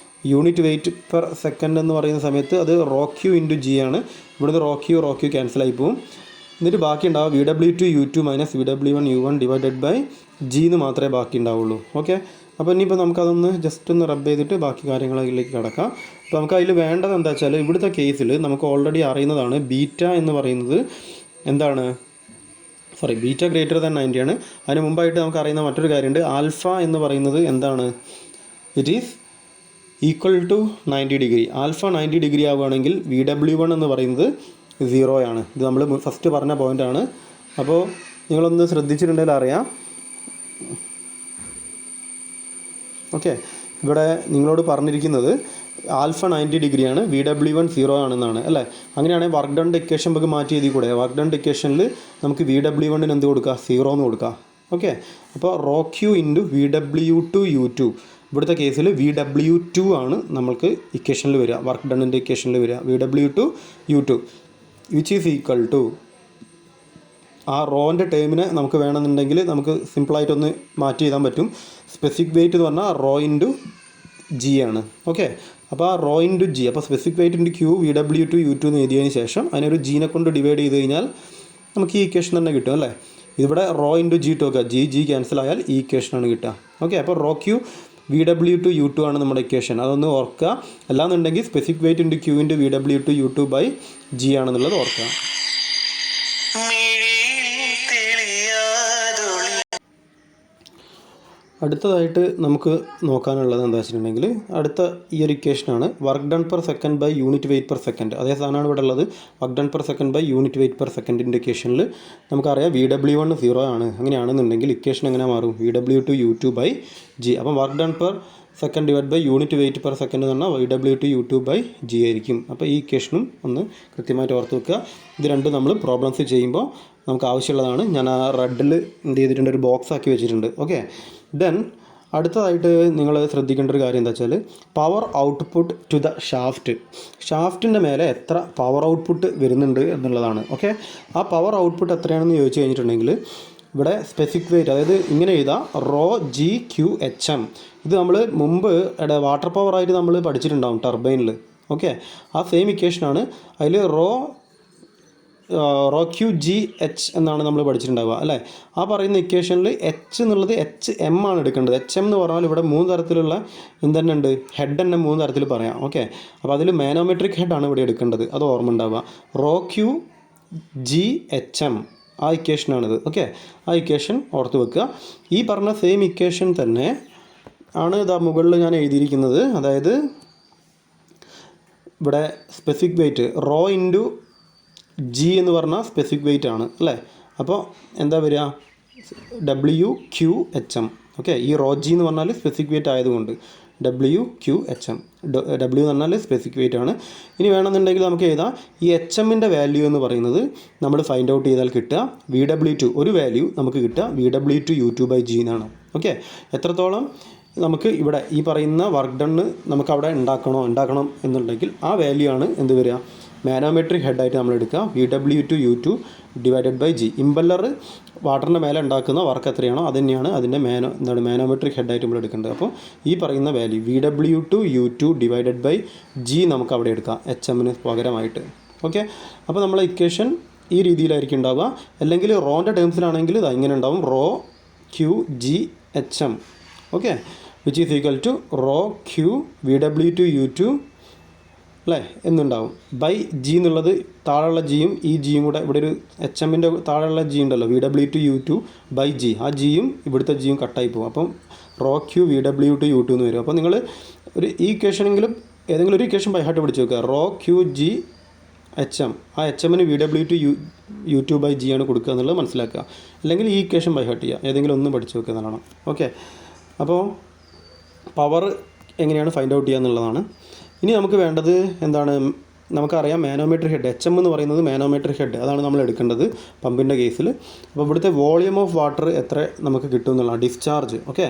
യൂണിറ്റ് വെയിറ്റ് പെർ സെക്കൻഡ് എന്ന് പറയുന്ന സമയത്ത് അത് ρQ ഇൻറ്റു G ആണ്. ഇവിടുന്ന് ρQ ക്യാൻസൽ ആയി പോകും. എന്നിട്ട് ബാക്കി ഉണ്ടാവും VW2U2 -VW1 U1 divided by G എന്ന് മാത്രമേ ബാക്കി ഉണ്ടാവുള്ളൂ. ഓക്കെ. അപ്പോൾ ഇനിയിപ്പോൾ നമുക്കതൊന്ന് ജസ്റ്റ് ഒന്ന് റബ്ബ് ചെയ്തിട്ട് ബാക്കി കാര്യങ്ങളിലേക്ക് കിടക്കാം. അപ്പോൾ നമുക്ക് അതിൽ വേണ്ടത് എന്താ വെച്ചാൽ ഇവിടുത്തെ കേസിൽ നമുക്ക് ഓൾറെഡി അറിയുന്നതാണ് ബീറ്റ എന്ന് പറയുന്നത് എന്താണ്, ബീറ്റ > 90 ആണ്. അതിന് മുമ്പായിട്ട് നമുക്ക് അറിയുന്ന മറ്റൊരു കാര്യമുണ്ട്, ആൽഫ എന്ന് പറയുന്നത് എന്താണ്, it is equal to 90 degree. Alpha 90 degree ആവുകയാണെങ്കിൽ VW1 എന്ന് പറയുന്നത് 0 ആണ്. ഇത് നമ്മൾ ഫസ്റ്റ് പറഞ്ഞ പോയിൻ്റാണ്. അപ്പോൾ നിങ്ങളൊന്ന് ശ്രദ്ധിച്ചിട്ടുണ്ടെങ്കിൽ അറിയാം. ഓക്കെ. ഇവിടെ നിങ്ങളോട് പറഞ്ഞിരിക്കുന്നത് ആൽഫ 90 ഡിഗ്രിയാണ്, VW1 0 ആണെന്നാണ് അല്ലേ. അങ്ങനെയാണെങ്കിൽ വർക്ക് ഡൺ ഇക്വേഷൻ നമുക്ക് മാറ്റി എഴുതി കൂടെ. വർക്ക് ഡൺ ഇക്വേഷനിൽ നമുക്ക് VW1 എന്ത് കൊടുക്കുക, 0 എന്ന് കൊടുക്കുക. ഓക്കെ, അപ്പോൾ raw Q into VW2 U2. ഇവിടുത്തെ കേസിൽ VW2 ആണ് നമ്മൾക്ക് ഇക്വേഷനിൽ വരിക, വർക്ക് ഡണ്ണിൻ്റെ ഇക്വേഷനിൽ വരിക, VW2 U2 which is equal to ആ റോൻ്റെ ടേമിനെ നമുക്ക് വേണമെന്നുണ്ടെങ്കിൽ നമുക്ക് സിമ്പിളായിട്ടൊന്ന് മാറ്റി എഴുതാൻ പറ്റും. സ്പെസിഫിക് വെയിറ്റ് എന്ന് പറഞ്ഞാൽ റോ ഇൻറ്റു ജി ആണ്. ഓക്കെ, അപ്പോൾ ആ റോ ഇൻറ്റു ജി, അപ്പോൾ specific weight into Q VW2 U2 എന്ന് എഴുതിയതിന് ശേഷം അതിനൊരു ജീനെ കൊണ്ട് ഡിവൈഡ് ചെയ്ത് കഴിഞ്ഞാൽ നമുക്ക് ഈ ഇക്വേഷൻ തന്നെ കിട്ടും അല്ലേ. ഇതിവിടെ റോ ഇൻറ്റു ജി ഇട്ട് വെക്കുക, ജി ക്യാൻസൽ ആയാൽ ഈ ഇക്വേഷനാണ് കിട്ടുക. ഓക്കെ, അപ്പോൾ റോ ക്യൂ VW2 U2 ആണ് നമ്മുടെ ഇക്വേഷൻ, അതൊന്ന് ഓർക്കുക. അല്ലാന്നുണ്ടെങ്കിൽ specific weight into Q into VW2 U2 by g ആണെന്നുള്ളത് ഓർക്കുക. അടുത്തതായിട്ട് നമുക്ക് നോക്കാനുള്ളത് എന്താ വെച്ചിട്ടുണ്ടെങ്കിൽ അടുത്ത ഈ ഒരു ഇക്വേഷനാണ് work done per second by unit weight per second. അതേ സാധനമാണ് ഇവിടെ ഉള്ളത്, work done per second by unit weight per സെക്കൻഡിൻ്റെ ഇക്വേഷനിൽ നമുക്കറിയാം VW1 0 ആണ്. അങ്ങനെയാണെന്നുണ്ടെങ്കിൽ ഇക്വേഷൻ എങ്ങനെ മാറും, VW2 U2 ബൈ ജി. അപ്പം work done per second divide by unit weight per second എന്ന് പറഞ്ഞാൽ VW2 U2 ബൈ ജി ആയിരിക്കും. അപ്പോൾ ഈ ഇക്വേഷനും ഒന്ന് കൃത്യമായിട്ട് ഓർത്ത് വെക്കുക. ഇത് രണ്ടും നമ്മൾ പ്രോബ്ലംസ് ചെയ്യുമ്പോൾ നമുക്ക് ആവശ്യമുള്ളതാണ്. ഞാൻ ആ റെഡിൽ എന്ത് ചെയ്തിട്ടുണ്ട്, ഒരു ബോക്സ് ആക്കി വെച്ചിട്ടുണ്ട്. ഓക്കെ, ദെൻ അടുത്തതായിട്ട് നിങ്ങൾ ശ്രദ്ധിക്കേണ്ട ഒരു കാര്യം എന്താ വെച്ചാൽ പവർ ഔട്ട്പുട്ട് ടു ദ ഷാഫ്റ്റിൻ്റെ മേലെ എത്ര പവർ ഔട്ട്പുട്ട് വരുന്നുണ്ട് എന്നുള്ളതാണ്. ഓക്കെ, ആ പവർ ഔട്ട്പുട്ട് എത്രയാണെന്ന് ചോദിച്ചു കഴിഞ്ഞിട്ടുണ്ടെങ്കിൽ ഇവിടെ സ്പെസിഫിക് വെയിറ്റ്, അതായത് ഇങ്ങനെ എഴുതാം ρGQHM. ഇത് നമ്മൾ മുമ്പ് വാട്ടർ പവറായിട്ട് നമ്മൾ പഠിച്ചിട്ടുണ്ടാവും ടർബൈനിൽ. ഓക്കെ, ആ സെയിം ഇക്വേഷനാണ്. അതിൽ റോ QGH എന്നാണ് നമ്മൾ പഠിച്ചിട്ടുണ്ടാവുക അല്ലേ. ആ പറയുന്ന ഇക്വേഷനിൽ H എന്നുള്ളത് HM ആണ് എടുക്കേണ്ടത്. HM എന്ന് പറഞ്ഞാൽ ഇവിടെ 3 തരത്തിലുള്ള എന്തെന്നെ ഉണ്ട്, ഹെഡ് തന്നെ 3 തരത്തിൽ പറയാം. ഓക്കെ, അപ്പോൾ അതിൽ മാനോമെട്രിക് ഹെഡാണ് ഇവിടെ എടുക്കേണ്ടത്, അത് ഓർമ്മ ഉണ്ടാവുക. റോ QGHM ആ ഇക്വേഷനാണിത്. ഓക്കെ, ആ ഇക്വേഷൻ ഓർത്ത് വെക്കുക. ഈ പറഞ്ഞ സെയിം ഇക്വേഷൻ തന്നെ ആണ് ഇതാ മുകളിൽ ഞാൻ എഴുതിയിരിക്കുന്നത്. അതായത് ഇവിടെ specific weight raw into G എന്ന് പറഞ്ഞാൽ സ്പെസിഫിക് വെയിറ്റ് ആണ് അല്ലേ. അപ്പോൾ എന്താ വരിക, WQHM. ഓക്കെ, ഈ റോ ജി എന്ന് പറഞ്ഞാൽ സ്പെസിഫിക് വെയിറ്റ് ആയതുകൊണ്ട് WQHM. W എന്ന് പറഞ്ഞാൽ സ്പെസിഫിക് വെയിറ്റ് ആണ്. ഇനി വേണമെന്നുണ്ടെങ്കിൽ നമുക്ക് എഴുതാം ഈ HMൻ്റെ വാല്യൂ എന്ന് പറയുന്നത് നമ്മൾ ഫൈൻഡ് ഔട്ട് ചെയ്താൽ കിട്ടുക VW2, ഒരു വാല്യൂ നമുക്ക് കിട്ടുക VW2 U2 ബൈ ജി എന്നാണ്. ഓക്കെ, എത്രത്തോളം നമുക്ക് ഇവിടെ ഈ പറയുന്ന വർക്ക് ഡണ്ണ് നമുക്ക് അവിടെ ഉണ്ടാക്കണം എന്നുണ്ടെങ്കിൽ ആ വാല്യൂ ആണ് എന്ത് വരിക, മാനോമെട്രിക് ഹെഡായിട്ട് നമ്മൾ എടുക്കുക VW2 U2 divided by G. Impeller വാട്ടറിൻ്റെ മേലെ ഉണ്ടാക്കുന്ന വർക്ക് എത്രയാണോ അത് തന്നെയാണ് അതിൻ്റെ മാനോമെട്രിക് ഹെഡായിട്ട് നമ്മൾ എടുക്കേണ്ടത്. അപ്പോൾ ഈ പറയുന്ന value VW2 U2 divided by G നമുക്ക് അവിടെ എടുക്കാം HMന് പകരമായിട്ട്. ഓക്കെ, അപ്പോൾ നമ്മളെ ഇക്വേഷൻ ഈ രീതിയിലായിരിക്കും ഉണ്ടാവുക. അല്ലെങ്കിൽ റോൻ്റെ ടേംസിലാണെങ്കിൽ ഇത് ഇങ്ങനെ ഉണ്ടാവും, rho QGHM. Okay, which is equal to rho VW2 U2 അല്ലേ എന്നുണ്ടാവും ബൈ ജി എന്നുള്ളത് താഴെയുള്ള ജിയും ഈ ജിയും കൂടെ ഇവിടെ ഒരു HMൻ്റെ താഴെയുള്ള ജി ഉണ്ടല്ലോ VW2 U2 ബൈ ജി, ആ ജിയും ഇവിടുത്തെ ജിയും കട്ടായി പോകും. അപ്പം റോ VW2 U2 എന്ന് വരും. അപ്പോൾ നിങ്ങൾ ഒരു ഈ ഇക്വേഷനെങ്കിലും ഏതെങ്കിലും ഒരു ഇക്വേഷൻ ബൈ ഹാർട്ട് പഠിച്ച് വെക്കുക. റോ QGHM, ആ HMന് VW2 U2 ബൈ ജി ആണ് കൊടുക്കുക എന്നുള്ളത് മനസ്സിലാക്കുക. അല്ലെങ്കിൽ ഈ ഇക്വേഷൻ ബൈ ഹാർട്ട് ചെയ്യുക, ഏതെങ്കിലും ഒന്നും പഠിച്ച് വെക്കുക എന്നുള്ളതാണ്. ഓക്കെ, അപ്പോൾ പവർ എങ്ങനെയാണ് ഫൈൻഡ് ഔട്ട് ചെയ്യുക എന്നുള്ളതാണ്. ഇനി നമുക്ക് വേണ്ടത് എന്താണ്, നമുക്കറിയാം മാനോമെട്രിക് ഹെഡ് HM എന്ന് പറയുന്നത് മാനോമെട്രിക് ഹെഡ്, അതാണ് നമ്മൾ എടുക്കേണ്ടത് പമ്പിൻ്റെ കേസിൽ. അപ്പോൾ ഇവിടുത്തെ വോളിയം ഓഫ് വാട്ടർ എത്ര നമുക്ക് കിട്ടും എന്നുള്ള ഡിസ്ചാർജ്. ഓക്കെ,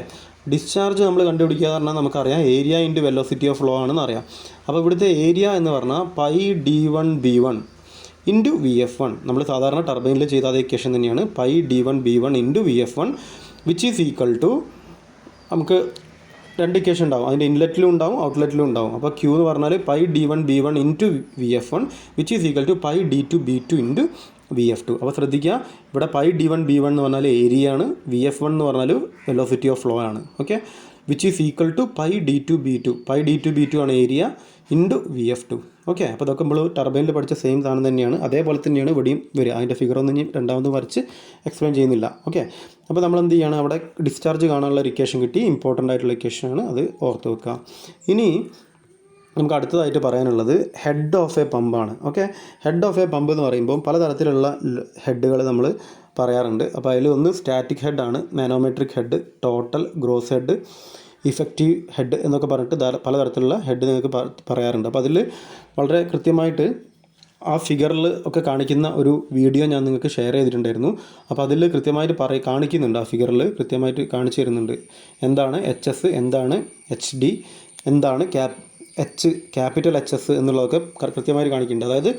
ഡിസ്ചാർജ് നമ്മൾ കണ്ടുപിടിക്കുക എന്ന് പറഞ്ഞാൽ നമുക്കറിയാം area into velocity of flow ആണെന്ന് അറിയാം. അപ്പോൾ ഇവിടുത്തെ ഏരിയ എന്ന് പറഞ്ഞാൽ πD1B1 ഇൻറ്റു VF1. നമ്മൾ സാധാരണ ടർബൈനിൽ ചെയ്ത അതേ ഇക്വേഷൻ തന്നെയാണ്, πD1B1 into VF1 which is equal to നമുക്ക് രണ്ട് ഇക്വേഷൻ ഉണ്ടാവും, അതിൻ്റെ ഇൻലെറ്റിലും ഉണ്ടാവും ഔട്ട്ലെറ്റിലും ഉണ്ടാവും. അപ്പോൾ Q എന്ന് പറഞ്ഞാൽ πD1B1 into VF1 which is equal to πD2B2 into VF2. അപ്പോൾ ശ്രദ്ധിക്കുക, ഇവിടെ πD1B1 എന്ന് പറഞ്ഞാൽ ഏരിയ ആണ്, VF1 എന്ന് പറഞ്ഞാൽ വെലോസിറ്റി ഓഫ് ഫ്ലോ ആണ്. Okay, which is equal to πD2B2 ആണ് ഏരിയ ഇൻറ്റു VF2. ഓക്കെ, അപ്പോൾ ഇതൊക്കെ നമ്മൾ ടർബൈനിൽ പഠിച്ച സെയിം സാധനം തന്നെയാണ്, അതേപോലെ തന്നെയാണ് ഇവിടെയും വരിക. അതിൻ്റെ ഫിഗറൊന്നും ഇനി രണ്ടാമത് വരച്ച് എക്സ്പ്ലെയിൻ ചെയ്യുന്നില്ല. ഓക്കെ, അപ്പോൾ നമ്മൾ എന്ത് ചെയ്യണം, അവിടെ ഡിസ്ചാർജ് കാണാനുള്ള ഒരു ഇക്വേഷൻ കിട്ടി, ഇമ്പോർട്ടൻ്റ് ആയിട്ടുള്ള ഇക്വേഷനാണ്, അത് ഓർത്ത് വെക്കുക. ഇനി നമുക്ക് അടുത്തതായിട്ട് പറയാനുള്ളത് ഹെഡ് ഓഫ് എ പമ്പാണ്. Okay, head of a pump എന്ന് പറയുമ്പോൾ പലതരത്തിലുള്ള ഹെഡുകൾ നമ്മൾ പറയാറുണ്ട്. അപ്പോൾ അതിൽ ഒന്ന് സ്റ്റാറ്റിക് ഹെഡാണ്, manometric head, total, gross head. Effective head എന്നൊക്കെ പറഞ്ഞിട്ട് പലതരത്തിലുള്ള ഹെഡ് നിങ്ങൾക്ക് പറയാറുണ്ട്. അപ്പോൾ അതിൽ വളരെ കൃത്യമായിട്ട് ആ ഫിഗറിൽ ഒക്കെ കാണിക്കുന്ന ഒരു വീഡിയോ ഞാൻ നിങ്ങൾക്ക് ഷെയർ ചെയ്തിട്ടുണ്ടായിരുന്നു. അപ്പോൾ അതിൽ കൃത്യമായിട്ട് കാണിക്കുന്നുണ്ട്, ആ ഫിഗറിൽ കൃത്യമായിട്ട് കാണിച്ചു തരുന്നുണ്ട് എന്താണ് HS, എന്താണ് HD, എന്താണ് ക്യാപിറ്റൽ HS എന്നുള്ളതൊക്കെ കൃത്യമായിട്ട് കാണിക്കുന്നുണ്ട്. അതായത്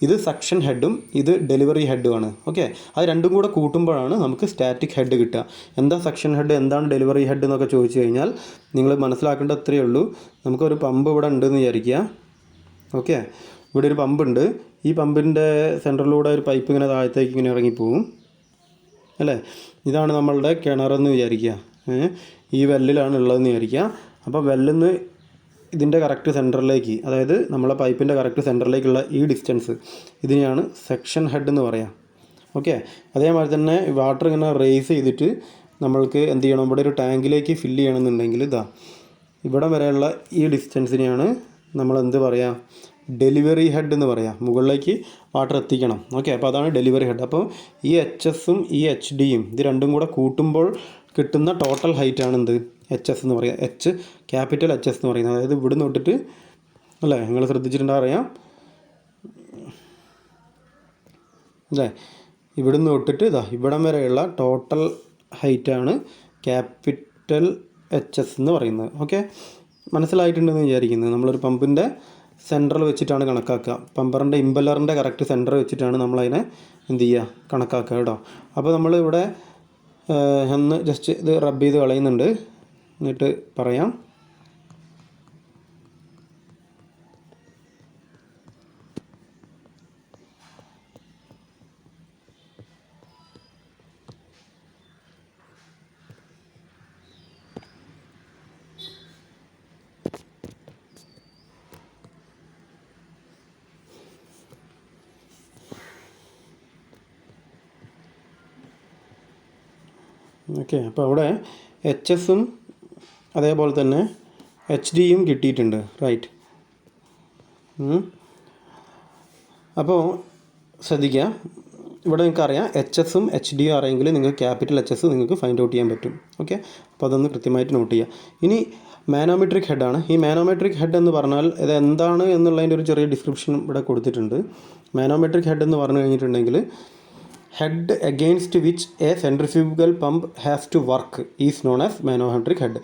ഇത് സക്ഷൻ ഹെഡും ഇത് ഡെലിവറി ഹെഡുമാണ്. ഓക്കെ, അത് രണ്ടും കൂടെ കൂട്ടുമ്പോഴാണ് നമുക്ക് സ്റ്റാറ്റിക് ഹെഡ് കിട്ടുക. എന്താ സക്ഷൻ ഹെഡ്, എന്താണ് ഡെലിവറി ഹെഡ് എന്നൊക്കെ ചോദിച്ചു കഴിഞ്ഞാൽ നിങ്ങൾ മനസ്സിലാക്കേണ്ട അത്രയേ ഉള്ളൂ. നമുക്കൊരു പമ്പ് ഇവിടെ ഉണ്ടെന്ന് വിചാരിക്കുക. ഓക്കെ, ഇവിടെ ഒരു പമ്പുണ്ട്. ഈ പമ്പിൻ്റെ സെൻറ്ററിലൂടെ ഒരു പൈപ്പ് ഇങ്ങനെ താഴത്തേക്ക് ഇങ്ങനെ ഇറങ്ങിപ്പോവും അല്ലേ. ഇതാണ് നമ്മളുടെ കിണറെന്ന് വിചാരിക്കുക. ഈ വെല്ലിലാണ് ഉള്ളതെന്ന് വിചാരിക്കുക. അപ്പോൾ വെല്ലിന്ന് ഇതിൻ്റെ കറക്റ്റ് സെൻറ്ററിലേക്ക്, അതായത് നമ്മളെ പൈപ്പിൻ്റെ കറക്റ്റ് സെൻറ്ററിലേക്കുള്ള ഈ ഡിസ്റ്റൻസ്, ഇതിനെയാണ് സെക്ഷൻ ഹെഡ് എന്ന് പറയാം. ഓക്കെ, അതേമാതിരി തന്നെ വാട്ടർ ഇങ്ങനെ റേസ് ചെയ്തിട്ട് നമ്മൾക്ക് എന്ത് ചെയ്യണം, ഇവിടെ ഒരു ടാങ്കിലേക്ക് ഫില്ല് ചെയ്യണമെന്നുണ്ടെങ്കിൽ ഇവിടം വരെയുള്ള ഈ ഡിസ്റ്റൻസിനെയാണ് നമ്മൾ എന്ത് പറയുക, ഡെലിവറി ഹെഡ് എന്ന് പറയാം. മുകളിലേക്ക് വാട്ടർ എത്തിക്കണം. ഓക്കെ, അപ്പോൾ അതാണ് ഡെലിവറി ഹെഡ്. അപ്പോൾ ഈ HSഉം ഈ HDയും ഇത് രണ്ടും കൂടെ കൂട്ടുമ്പോൾ കിട്ടുന്ന ടോട്ടൽ ഹൈറ്റാണ് എന്ത്, HS എന്ന് പറയുക. ക്യാപിറ്റൽ HS എന്ന് പറയുന്നത്. അതായത് ഇവിടെ നിന്ന് തൊട്ടിട്ട് അല്ലേ, നിങ്ങൾ ശ്രദ്ധിച്ചിട്ടുണ്ടാകും അറിയാം അല്ലേ, ഇവിടെ നിന്ന് തൊട്ടിട്ട് ഇവിടം വരെയുള്ള ടോട്ടൽ ഹൈറ്റാണ് ക്യാപിറ്റൽ HS എന്ന് പറയുന്നത്. ഓക്കെ, മനസ്സിലായിട്ടുണ്ടെന്ന് വിചാരിക്കുന്നത്. നമ്മളൊരു പമ്പിൻ്റെ സെൻറ്ററിൽ വെച്ചിട്ടാണ് കണക്കാക്കുക. പമ്പറിൻ്റെ ഇമ്പല്ലറിൻ്റെ കറക്റ്റ് സെൻറ്റർ വെച്ചിട്ടാണ് നമ്മളതിനെ എന്ത് ചെയ്യുക, കണക്കാക്കുക കേട്ടോ. അപ്പോൾ നമ്മൾ ഇവിടെ ഒന്ന് ജസ്റ്റ് ഇത് റബ്ബ് ചെയ്ത് കളയുന്നുണ്ട്, എന്നിട്ട് പറയാം. ഓക്കെ, അപ്പോൾ അവിടെ HSഉം അതേപോലെ തന്നെ HDയും കിട്ടിയിട്ടുണ്ട്. റൈറ്റ്. അപ്പോൾ ശ്രദ്ധിക്കുക, ഇവിടെ നിങ്ങൾക്കറിയാം HSഉം HDയും അറിയെങ്കിൽ നിങ്ങൾക്ക് ക്യാപിറ്റൽ HS നിങ്ങൾക്ക് ഫൈൻഡ് ഔട്ട് ചെയ്യാൻ പറ്റും. ഓക്കെ, അപ്പോൾ അതൊന്ന് കൃത്യമായിട്ട് നോട്ട് ചെയ്യുക. ഇനി മാനോമെട്രിക് ഹെഡാണ്. ഈ മാനോമെട്രിക് ഹെഡ് എന്ന് പറഞ്ഞാൽ ഇത് എന്താണ് എന്നുള്ളതിൻ്റെ ഒരു ചെറിയ ഡിസ്ക്രിപ്ഷൻ ഇവിടെ കൊടുത്തിട്ടുണ്ട്. മാനോമെട്രിക് ഹെഡ് എന്ന് പറഞ്ഞു കഴിഞ്ഞിട്ടുണ്ടെങ്കിൽ head against which a centrifugal pump has to work is known as manometric head.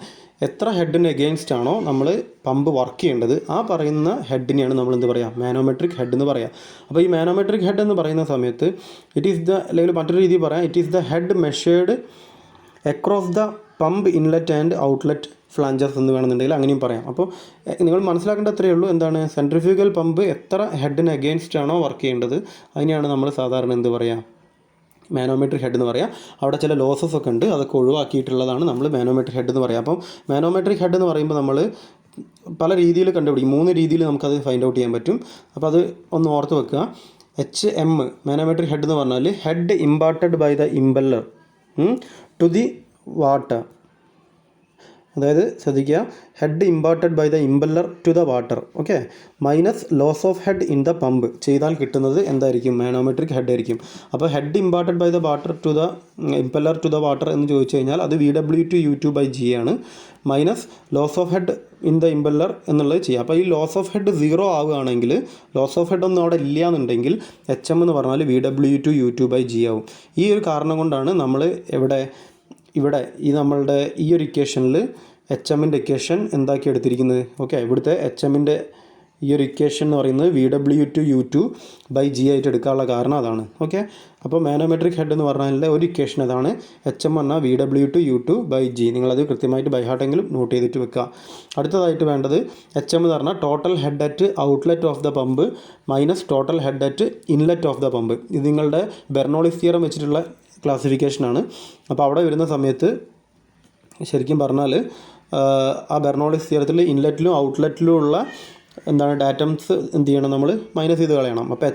എത്ര ഹെഡിന് എഗെയിൻസ്റ്റ് ആണോ നമ്മൾ പമ്പ് വർക്ക് ചെയ്യേണ്ടത്, ആ പറയുന്ന ഹെഡിനെയാണ് നമ്മൾ എന്ത് പറയുക, മാനോമെട്രിക് ഹെഡ് എന്ന് പറയുക. അപ്പോൾ ഈ മാനോമെട്രിക് ഹെഡ് എന്ന് പറയുന്ന സമയത്ത് അല്ലെങ്കിൽ മറ്റൊരു രീതിയിൽ പറയാം, it is the head measured across the pump inlet and outlet flanges എന്ന് വേണമെന്നുണ്ടെങ്കിൽ അങ്ങനെയും പറയാം. അപ്പോൾ നിങ്ങൾ മനസ്സിലാക്കേണ്ട അത്രയേ ഉള്ളൂ, എന്താണ് സെൻട്രിഫ്യൂഗൽ പമ്പ് എത്ര ഹെഡിന് എഗെയിൻസ്റ്റ് ആണോ വർക്ക് ചെയ്യേണ്ടത് അതിനെയാണ് നമ്മൾ സാധാരണ എന്ത് പറയുക, മാനോമെട്രിക് ഹെഡ് എന്ന് പറയാം. അവിടെ ചില ലോസസ് ഒക്കെ ഉണ്ട്, അതൊക്കെ ഒഴിവാക്കിയിട്ടുള്ളതാണ് നമ്മൾ മാനോമെട്രിക് ഹെഡ് എന്ന് പറയാം. അപ്പം മാനോമെട്രിക് ഹെഡ് എന്ന് പറയുമ്പോൾ നമ്മൾ പല രീതിയിൽ കണ്ടുപിടിക്കും, 3 രീതിയിൽ നമുക്കത് ഫൈൻഡ് ഔട്ട് ചെയ്യാൻ പറ്റും. അപ്പോൾ അത് ഒന്ന് ഓർത്ത് വെക്കുക. HM മാനോമെട്രിക് ഹെഡ് എന്ന് പറഞ്ഞാൽ head imparted by the impeller to the water. അതായത് ശ്രദ്ധിക്കുക, head imparted by the impeller to the water. Okay, minus loss of head in the pump ചെയ്താൽ കിട്ടുന്നത് എന്തായിരിക്കും, മാനോമെട്രിക് ഹെഡ് ആയിരിക്കും. അപ്പോൾ head imparted by the water to the impeller to the water എന്ന് ചോദിച്ചു കഴിഞ്ഞാൽ അത് VW/U2/G ആണ്. Minus loss of head in the impeller എന്നുള്ളത് ചെയ്യുക. അപ്പോൾ ഈ ലോസ് ഓഫ് ഹെഡ് 0 ആവുകയാണെങ്കിൽ, ലോസ് ഓഫ് ഹെഡ് ഒന്നും അവിടെ ഇല്ല എന്നുണ്ടെങ്കിൽ HM എന്ന് പറഞ്ഞാൽ VW/U2/G ആവും. ഈ ഒരു കാരണം കൊണ്ടാണ് നമ്മൾ ഇവിടെ ഈ നമ്മളുടെ ഈ ഒരു ഇക്വേഷനിൽ HMൻ്റെ ഇക്വേഷൻ എന്താക്കി എടുത്തിരിക്കുന്നത്. ഓക്കെ, ഇവിടുത്തെ HMൻ്റെ ഈ ഒരു ഇക്വേഷൻ എന്ന് പറയുന്നത് VW/U2/G ആയിട്ട് എടുക്കാനുള്ള കാരണം അതാണ്. ഓക്കെ, അപ്പോൾ മാനോമെട്രിക് ഹെഡ് എന്ന് പറഞ്ഞാൽ ഒരു ഇക്വേഷൻ അതാണ്. HM പറഞ്ഞാൽ VW/U2/G. നിങ്ങളത് കൃത്യമായിട്ട് ബൈ ഹാർട്ടെങ്കിലും നോട്ട് ചെയ്തിട്ട് വെക്കുക. അടുത്തതായിട്ട് വേണ്ടത് HM എന്ന് പറഞ്ഞാൽ total head at outlet of the pump minus total head at inlet of the pump. ഇത് നിങ്ങളുടെ ബെർണോളിസ് തിയറം വെച്ചിട്ടുള്ള ക്ലാസിഫിക്കേഷനാണ്. അപ്പോൾ അവിടെ വരുന്ന സമയത്ത് ശരിക്കും പറഞ്ഞാൽ ആ ബെർണോളിസ് തിയറത്തിൽ ഇൻലെറ്റിലും ഔട്ട്ലെറ്റിലും ഉള്ള എന്താണ് ഡാറ്റംസ് എന്ത് ചെയ്യണം, നമ്മൾ മൈനസ് ചെയ്ത് കളയണം. അപ്പോൾ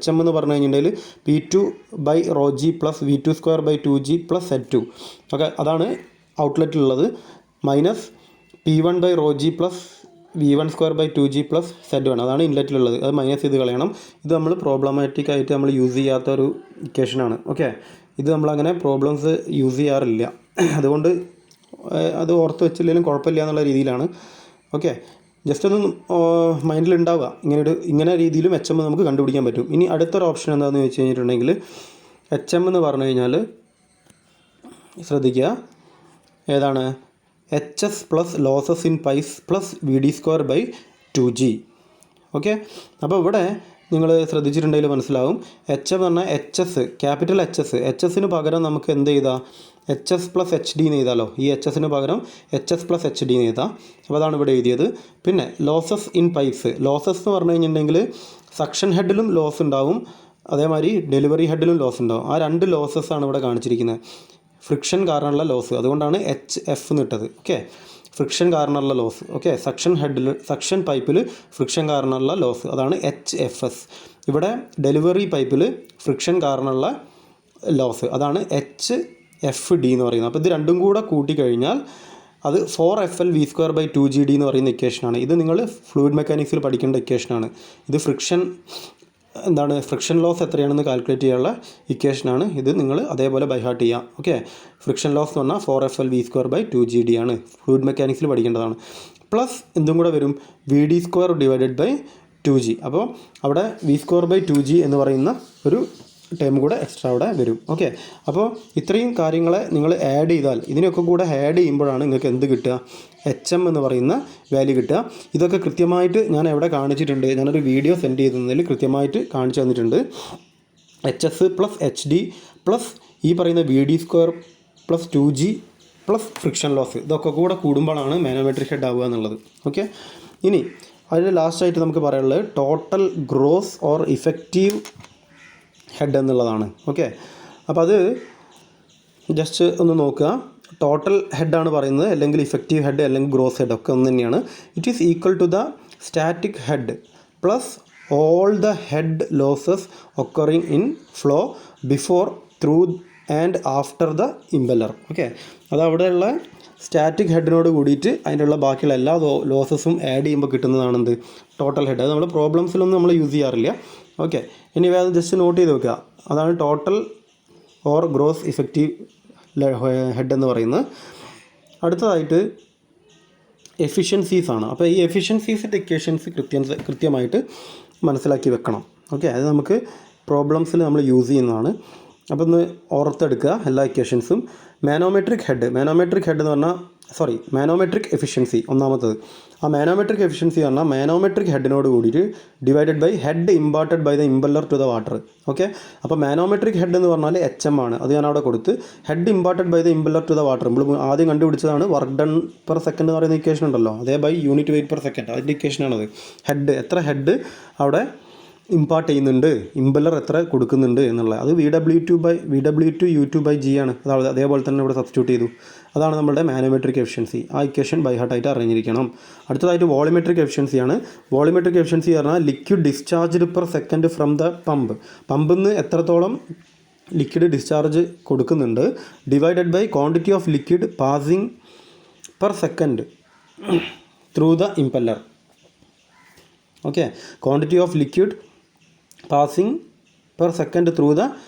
HM എന്ന് പറഞ്ഞു കഴിഞ്ഞിട്ടുണ്ടെങ്കിൽ P2/ρg + V2² / 2g + Z2. Okay, അതാണ് ഔട്ട്ലെറ്റിലുള്ളത്. Minus P1/ρg + V1² / 2g + Z1, അതാണ് ഇൻലെറ്റിലുള്ളത്. അത് മൈനസ് ചെയ്ത് കളയണം. ഇത് നമ്മൾ പ്രോബ്ലമാറ്റിക് ആയിട്ട് നമ്മൾ യൂസ് ചെയ്യാത്ത ഒരു ഇക്വേഷനാണ്. ഓക്കെ, ഇത് നമ്മളങ്ങനെ പ്രോബ്ലംസ് യൂസ് ചെയ്യാറില്ല. അതുകൊണ്ട് അത് ഓർത്ത് വെച്ചില്ലെങ്കിലും കുഴപ്പമില്ല എന്നുള്ള രീതിയിലാണ്. ഓക്കെ, ജസ്റ്റ് ഒന്ന് മൈൻഡിലുണ്ടാവുക, ഇങ്ങനെ രീതിയിലും HM നമുക്ക് കണ്ടുപിടിക്കാൻ പറ്റും. ഇനി അടുത്തൊരു ഓപ്ഷൻ എന്താണെന്ന് വെച്ച് കഴിഞ്ഞിട്ടുണ്ടെങ്കിൽ HM എന്ന് പറഞ്ഞു കഴിഞ്ഞാൽ ശ്രദ്ധിക്കുക, ഏതാണ്? HS plus losses in pipes plus VD²/2G. Okay, അപ്പോൾ ഇവിടെ നിങ്ങൾ ശ്രദ്ധിച്ചിട്ടുണ്ടെങ്കിൽ മനസ്സിലാവും. HM എന്ന് പറഞ്ഞാൽ HS, ക്യാപിറ്റൽ HSന് പകരം നമുക്ക് എന്ത് ചെയ്താൽ HS പ്ലസ് HD എന്ന് എഴുതാമല്ലോ. ഈ HSന് പകരം HS പ്ലസ് HD എന്ന് എഴുതാം. അപ്പോൾ അതാണ് ഇവിടെ എഴുതിയത്. പിന്നെ ലോസസ് ഇൻ പൈപ്സ്, ലോസസ് എന്ന് പറഞ്ഞു കഴിഞ്ഞിട്ടുണ്ടെങ്കിൽ സക്ഷൻ ഹെഡിലും ലോസ് ഉണ്ടാവും, അതേമാതിരി ഡെലിവറി ഹെഡിലും ലോസ് ഉണ്ടാവും. ആ 2 ലോസസ് ആണ് ഇവിടെ കാണിച്ചിരിക്കുന്നത്. ഫ്രിക്ഷൻ കാരണമുള്ള ലോസ്, അതുകൊണ്ടാണ് HF എന്ന് ഇട്ടത്. ഓക്കെ, ഫ്രിക്ഷൻ കാരണമുള്ള ലോസ്. ഓക്കെ, സക്ഷൻ പൈപ്പിൽ ഫ്രിക്ഷൻ കാരണമുള്ള ലോസ്, അതാണ് HFS. ഇവിടെ ഡെലിവറി പൈപ്പിൽ ഫ്രിക്ഷൻ കാരണമുള്ള ലോസ്, അതാണ് HFD എന്ന് പറയുന്നത്. അപ്പോൾ ഇത് രണ്ടും കൂടെ കൂട്ടിക്കഴിഞ്ഞാൽ അത് 4FLV²/2GD എന്ന് പറയുന്ന ഇക്വേഷനാണ്. ഇത് നിങ്ങൾ ഫ്ലൂയിഡ് മെക്കാനിക്സിൽ പഠിക്കേണ്ട ഇക്വേഷനാണ്. ഇത് ഫ്രിക്ഷൻ ലോസ് എത്രയാണെന്ന് കാൽക്കുലേറ്റ് ചെയ്യാനുള്ള ഇക്വേഷനാണ്. ഇത് നിങ്ങൾ അതേപോലെ ബൈഹാർട്ട് ചെയ്യാം. ഓക്കെ, ഫ്രിക്ഷൻ ലോസ് എന്ന് പറഞ്ഞാൽ 4FLV²/2GD ആണ്. ഫ്ലൂയിഡ് മെക്കാനിക്സിൽ പഠിക്കേണ്ടതാണ്. പ്ലസ് എന്തും കൂടെ വരും, VD²/2G. അപ്പോൾ അവിടെ V²/2G എന്ന് പറയുന്ന ഒരു ടൈം കൂടെ എക്സ്ട്രാ അവിടെ വരും. ഓക്കെ, അപ്പോൾ ഇത്രയും കാര്യങ്ങളെ നിങ്ങൾ ആഡ് ചെയ്താൽ, ഇതിനൊക്കെ കൂടെ ആഡ് ചെയ്യുമ്പോഴാണ് നിങ്ങൾക്ക് എന്ത് കിട്ടുക? HM എന്ന് പറയുന്ന വാല്യൂ കിട്ടുക. ഇതൊക്കെ കൃത്യമായിട്ട് ഞാൻ എവിടെ കാണിച്ചിട്ടുണ്ട്, ഞാനൊരു വീഡിയോ സെൻഡ് ചെയ്തതിൽ കൃത്യമായിട്ട് കാണിച്ചു തന്നിട്ടുണ്ട്. HS പ്ലസ് HD പ്ലസ് ഈ പറയുന്ന VD²+2G പ്ലസ് ഫ്രിക്ഷൻ ലോസ്, ഇതൊക്കെ കൂടെ കൂടുമ്പോഴാണ് മാനോമെട്രിക് ഹെഡ് ആവുക എന്നുള്ളത്. ഓക്കെ, ഇനി അതിൽ ലാസ്റ്റായിട്ട് നമുക്ക് പറയാനുള്ളത് total gross or effective head എന്നുള്ളതാണ്. ഓക്കെ, അപ്പോൾ അത് ജസ്റ്റ് ഒന്ന് നോക്കുക. ടോട്ടൽ ഹെഡാണ് പറയുന്നത്, അല്ലെങ്കിൽ ഇഫക്റ്റീവ് ഹെഡ്, അല്ലെങ്കിൽ ഗ്രോസ് ഹെഡ് ഒക്കെ ഒന്ന് തന്നെയാണ്. It is equal to the static head plus all the head losses occurring in flow before, through and after the impeller. Okay, അത് അവിടെയുള്ള സ്റ്റാറ്റിക് ഹെഡിനോട് കൂടിയിട്ട് അതിനുള്ള ബാക്കിയുള്ള എല്ലാ ലോസസും ആഡ് ചെയ്യുമ്പോൾ കിട്ടുന്നതാണെന്ത്? Total head. അത് നമ്മൾ പ്രോബ്ലംസിലൊന്നും നമ്മൾ യൂസ് ചെയ്യാറില്ല. ഓക്കെ, ഇനി അത് ജസ്റ്റ് നോട്ട് ചെയ്ത് വെക്കുക. അതാണ് total or gross effective head എന്ന് പറയുന്നത്. അടുത്തതായിട്ട് എഫിഷ്യൻസീസാണ്. അപ്പോൾ ഈ എഫിഷ്യൻസീസിൻ്റെ ഇക്വേഷൻസ് കൃത്യമായിട്ട് മനസ്സിലാക്കി വെക്കണം. ഓക്കെ, അത് നമുക്ക് പ്രോബ്ലംസിൽ നമ്മൾ യൂസ് ചെയ്യുന്നതാണ്. അപ്പോൾ ഒന്ന് ഓർത്തെടുക്കുക എല്ലാ ഇക്വേഷൻസും. മാനോമെട്രിക് ഹെഡ് എന്ന് പറഞ്ഞാൽ മാനോമെട്രിക് എഫിഷ്യൻസി ഒന്നാമത്തത്. ആ മാനോമെട്രിക് എഫിഷ്യൻസി പറഞ്ഞാൽ മാനോമെട്രിക് ഹെഡിനോട് കൂടിയിട്ട് divided by head imparted by the impeller to the water. Okay, അപ്പോൾ മാനോമെട്രിക് ഹെഡ് എന്ന് പറഞ്ഞാൽ HM ആണ്, അത് ഞാൻ അവിടെ കൊടുത്ത്. Head imparted by the impeller to the water നമ്മൾ ആദ്യം കണ്ടുപിടിച്ചതാണ്. വർക്ക് ഡൺ പെർ സെക്കൻഡ് എന്ന് പറയുന്ന ഇക്വേഷൻ ഉണ്ടല്ലോ, അതേ by unit weight per second, അതിൻ്റെ ഇക്വേഷനാണത്. ഹെഡ് എത്ര ഹെഡ് അവിടെ ഇമ്പാർട്ട് ചെയ്യുന്നുണ്ട്, ഇമ്പല്ലർ എത്ര കൊടുക്കുന്നുണ്ട് എന്നുള്ളത്, അത് VW2U2/G ആണ്. അതാണ് അതേപോലെ തന്നെ ഇവിടെ സബ്സ്റ്റിറ്റ്യൂട്ട് ചെയ്തു. അതാണ് നമ്മുടെ മാനോമെട്രിക് എഫിഷ്യൻസി. ആ ഇക്വേഷൻ ബൈ ഹാർട്ടായിട്ട് അറിഞ്ഞിരിക്കണം. അടുത്തതായിട്ട് വോളിമെട്രിക് എഫിഷ്യൻസിയാണ്. വോളിമെട്രിക് എഫിഷ്യൻസി പറഞ്ഞാൽ liquid discharged per second from the പമ്പിൽ നിന്ന് എത്രത്തോളം ലിക്വിഡ് ഡിസ്ചാർജ് കൊടുക്കുന്നുണ്ട് divided by quantity of liquid passing per second through the impeller. Okay, quantity of liquid passing per second through the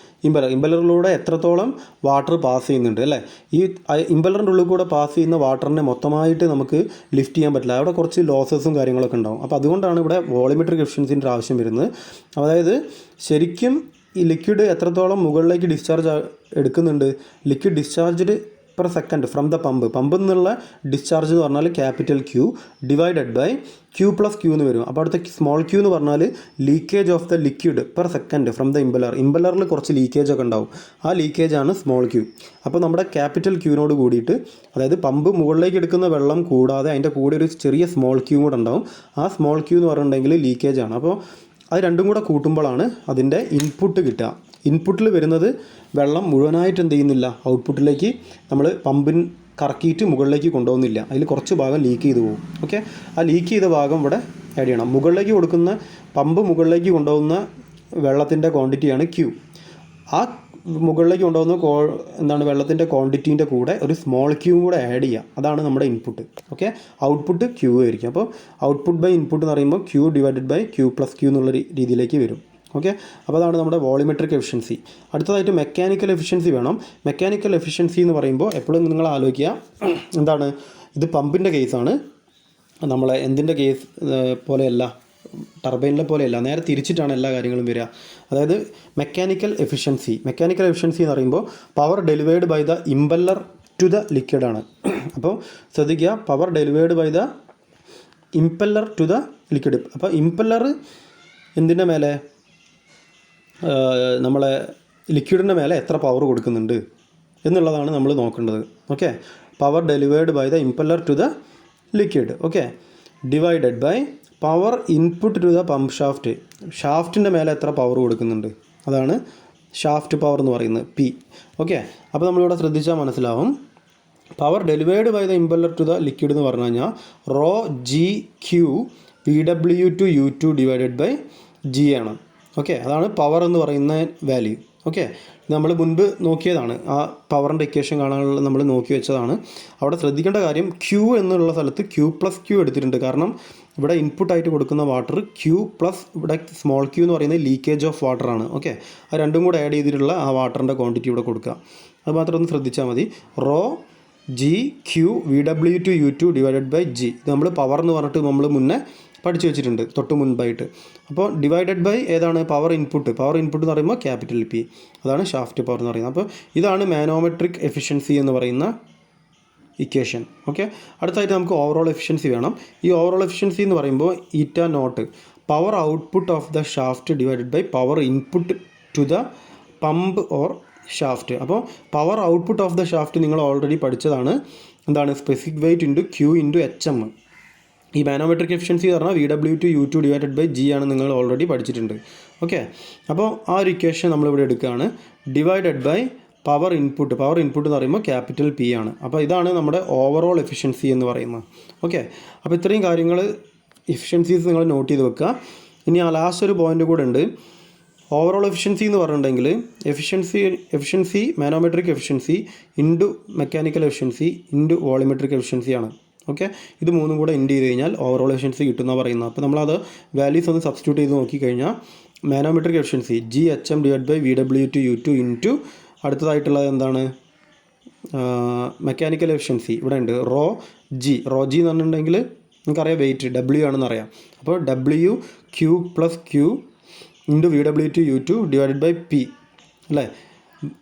ഇമ്പല്ലറിലൂടെ എത്രത്തോളം water pass ചെയ്യുന്നുണ്ട് അല്ലേ. ഈ ഇമ്പല്ലറിൻ്റെ ഉള്ളിൽ കൂടെ പാസ് ചെയ്യുന്ന വാട്ടറിനെ മൊത്തമായിട്ട് നമുക്ക് ലിഫ്റ്റ് ചെയ്യാൻ പറ്റില്ല, അവിടെ കുറച്ച് ലോസസും കാര്യങ്ങളൊക്കെ ഉണ്ടാവും. അപ്പോൾ അതുകൊണ്ടാണ് ഇവിടെ വോളിമെട്രിക് എഫിഷ്യൻസിൻ്റെ ആവശ്യം വരുന്നത്. അതായത് ശരിക്കും ഈ ലിക്വിഡ് എത്രത്തോളം മുകളിലേക്ക് ഡിസ്ചാർജ് എടുക്കുന്നുണ്ട്, liquid discharged per second from the പമ്പിൽ നിന്നുള്ള ഡിസ്ചാർജ് എന്ന് പറഞ്ഞാൽ capital Q divided by Q+Q എന്ന് വരും. അപ്പോൾ അടുത്ത സ്മോൾ Q എന്ന് പറഞ്ഞാൽ leakage of the liquid per second from the ഇമ്പല്ലറിൽ കുറച്ച് ലീക്കേജ് ഒക്കെ ഉണ്ടാവും, ആ ലീക്കേജാണ് സ്മോൾ Q. അപ്പോൾ നമ്മുടെ ക്യാപിറ്റൽ Qനോട് കൂടിയിട്ട്, അതായത് പമ്പ് മുകളിലേക്ക് എടുക്കുന്ന വെള്ളം കൂടാതെ അതിൻ്റെ കൂടെ ഒരു ചെറിയ സ്മോൾ Q കൂടെ ഉണ്ടാവും. ആ സ്മോൾ Q എന്ന് പറഞ്ഞിട്ടുണ്ടെങ്കിൽ ലീക്കേജാണ്. അപ്പോൾ അത് രണ്ടും കൂടെ കൂട്ടുമ്പോഴാണ് അതിൻ്റെ ഇൻപുട്ട് കിട്ടുക. ഇൻപുട്ടിൽ വരുന്നത് വെള്ളം മുഴുവനായിട്ട് എന്ത് ചെയ്യുന്നില്ല, ഔട്ട്പുട്ടിലേക്ക് നമ്മൾ പമ്പിൻ കറക്കിയിട്ട് മുകളിലേക്ക് കൊണ്ടുപോകുന്നില്ല, അതിൽ കുറച്ച് ഭാഗം ലീക്ക് ചെയ്ത് പോകും. ഓക്കെ, ആ ലീക്ക് ചെയ്ത ഭാഗം ഇവിടെ ആഡ് ചെയ്യണം. മുകളിലേക്ക് കൊടുക്കുന്ന പമ്പ് മുകളിലേക്ക് കൊണ്ടുപോകുന്ന വെള്ളത്തിൻ്റെ ക്വാണ്ടിറ്റിയാണ് Q. ആ മുകളിലേക്ക് കൊണ്ടുപോകുന്ന വെള്ളത്തിൻ്റെ ക്വാണ്ടിറ്റീൻ്റെ കൂടെ ഒരു സ്മോൾ Q കൂടെ ആഡ് ചെയ്യുക, അതാണ് നമ്മുടെ ഇൻപുട്ട്. ഓക്കെ, ഔട്ട്പുട്ട് Q ആയിരിക്കും. അപ്പോൾ ഔട്ട്പുട്ട് ബൈ ഇൻപുട്ട് എന്ന് പറയുമ്പോൾ Q ഡിവൈഡഡ് ബൈ Q+Q എന്നുള്ള രീതിയിലേക്ക് വരും. ഓക്കെ, അപ്പോൾ അതാണ് നമ്മുടെ വോളിമെട്രിക് എഫിഷ്യൻസി. അടുത്തതായിട്ട് മെക്കാനിക്കൽ എഫിഷ്യൻസി വേണം. മെക്കാനിക്കൽ എഫിഷ്യൻസി എന്ന് പറയുമ്പോൾ എപ്പോഴും നിങ്ങൾ ആലോചിക്കുക, എന്താണ് ഇത് പമ്പിൻ്റെ കേസാണ്, നമ്മളെ എന്തിൻ്റെ കേസ് പോലെയല്ല, ടർബൈനിലെ പോലെയല്ല, നേരെ തിരിച്ചിട്ടാണ് എല്ലാ കാര്യങ്ങളും വരിക. അതായത് മെക്കാനിക്കൽ എഫിഷ്യൻസി എന്ന് പറയുമ്പോൾ power delivered by the impeller to the liquid ആണ്. അപ്പോൾ ശ്രദ്ധിക്കുക, power delivered by the impeller to the liquid. അപ്പോൾ ഇമ്പല്ലർ എന്തിൻ്റെ മേലെ, നമ്മളെ ലിക്വിഡിൻ്റെ മേലെ എത്ര പവർ കൊടുക്കുന്നുണ്ട് എന്നുള്ളതാണ് നമ്മൾ നോക്കേണ്ടത്. Okay, power delivered by the impeller to the liquid, okay, divided by power input to the pump shaft. ഷാഫ്റ്റിൻ്റെ മേലെ എത്ര പവർ കൊടുക്കുന്നുണ്ട്, അതാണ് ഷാഫ്റ്റ് പവർ എന്ന് പറയുന്നത്, പി. ഓക്കെ, അപ്പോൾ നമ്മളിവിടെ ശ്രദ്ധിച്ചാൽ മനസ്സിലാവും, power delivered by the impeller to the liquid എന്ന് പറഞ്ഞു കഴിഞ്ഞാൽ rho g Q VW/U2 divided by g ആണ്. ഓക്കെ, അതാണ് പവർ എന്ന് പറയുന്ന വാല്യൂ. ഓക്കെ, നമ്മൾ മുൻപ് നോക്കിയതാണ്, ആ പവറിൻ്റെ ഇക്വേഷൻ കാണാനുള്ള നമ്മൾ നോക്കി വെച്ചതാണ്. അവിടെ ശ്രദ്ധിക്കേണ്ട കാര്യം, ക്യൂ എന്നുള്ള സ്ഥലത്ത് Q+Q എടുത്തിട്ടുണ്ട്. കാരണം ഇവിടെ ഇൻപുട്ടായിട്ട് കൊടുക്കുന്ന വാട്ടർ Q+, ഇവിടെ സ്മോൾ ക്യൂ എന്ന് പറയുന്നത് ലീക്കേജ് ഓഫ് വാട്ടറാണ്. ഓക്കെ, ആ രണ്ടും കൂടെ ആഡ് ചെയ്തിട്ടുള്ള ആ വാട്ടറിൻ്റെ ക്വാണ്ടിറ്റി ഇവിടെ കൊടുക്കുക. അത് മാത്രം ഒന്ന് ശ്രദ്ധിച്ചാൽ മതി. Rho g Q VW/U2 divided by g. ഇത് നമ്മൾ പവർ എന്ന് പറഞ്ഞിട്ട് നമ്മൾ മുന്നേ പഠിച്ചു വെച്ചിട്ടുണ്ട്, തൊട്ട് മുൻപായിട്ട്. അപ്പോൾ ഡിവൈഡഡ് ബൈ ഏതാണ്, പവർ ഇൻപുട്ട് എന്ന് പറയുമ്പോൾ ക്യാപിറ്റൽ പി, അതാണ് ഷാഫ്റ്റ് പവർ എന്ന് പറയുന്നത്. അപ്പോൾ ഇതാണ് മാനോമെട്രിക് എഫിഷ്യൻസി എന്ന് പറയുന്ന ഇക്വേഷൻ. ഓക്കെ, അടുത്തായിട്ട് നമുക്ക് ഓവറോൾ എഫിഷ്യൻസി വേണം. ഈ ഓവറോൾ എഫിഷ്യൻസി എന്ന് പറയുമ്പോൾ η0 power output of the shaft divided by power input to the pump or shaft. അപ്പോൾ power output of the shaft നിങ്ങൾ ഓൾറെഡി പഠിച്ചതാണ്, എന്താണ് specific weight into Q into HM. ഈ മാനോമെട്രിക് എഫിഷ്യൻസി എന്ന് പറഞ്ഞാൽ VW/U2 ഡിവൈഡഡ് ബൈ ജി ആണ്, നിങ്ങൾ already പഠിച്ചിട്ടുണ്ട്. ഓക്കെ, അപ്പോൾ ആ ഒരു ഇക്വേഷൻ നമ്മളിവിടെ എടുക്കുകയാണ്, ഡിവൈഡഡ് ബൈ പവർ ഇൻപുട്ട് എന്ന് പറയുമ്പോൾ ക്യാപിറ്റൽ പി ആണ്. അപ്പോൾ ഇതാണ് നമ്മുടെ ഓവറോൾ എഫിഷ്യൻസി എന്ന് പറയുന്നത്. ഓക്കെ, അപ്പോൾ ഇത്രയും കാര്യങ്ങൾ എഫിഷ്യൻസീസ് നിങ്ങൾ നോട്ട് ചെയ്ത് വെക്കുക. ഇനി ആ ലാസ്റ്റ് ഒരു പോയിൻ്റ് കൂടെ ഉണ്ട്. ഓവറോൾ എഫിഷ്യൻസി എന്ന് പറഞ്ഞിട്ടുണ്ടെങ്കിൽ efficiency manometric efficiency into mechanical efficiency into volumetric എഫിഷ്യൻസിയാണ്. ഓക്കെ, ഇത് മൂന്നും കൂടെ ഇൻഡ് ചെയ്ത് കഴിഞ്ഞാൽ ഓവറോൾ എഫിഷ്യൻസി കിട്ടുമെന്നാണ് പറയുന്നത്. അപ്പോൾ നമ്മളത് വാല്യൂസ് ഒന്ന് സബ്സ്റ്റിറ്റ്യൂട്ട് ചെയ്ത് നോക്കിക്കഴിഞ്ഞാൽ manometric efficiency GHM divide by VW/U2 into അടുത്തതായിട്ടുള്ളത് എന്താണ്, മെക്കാനിക്കൽ എഫിഷ്യൻസി ഇവിടെ ഉണ്ട് റോ ജി എന്ന് പറഞ്ഞിട്ടുണ്ടെങ്കിൽ നമുക്കറിയാം വെയിറ്റ് W ആണെന്ന് അറിയാം. അപ്പോൾ WQ+Q into VW/U2 divided by P അല്ലേ,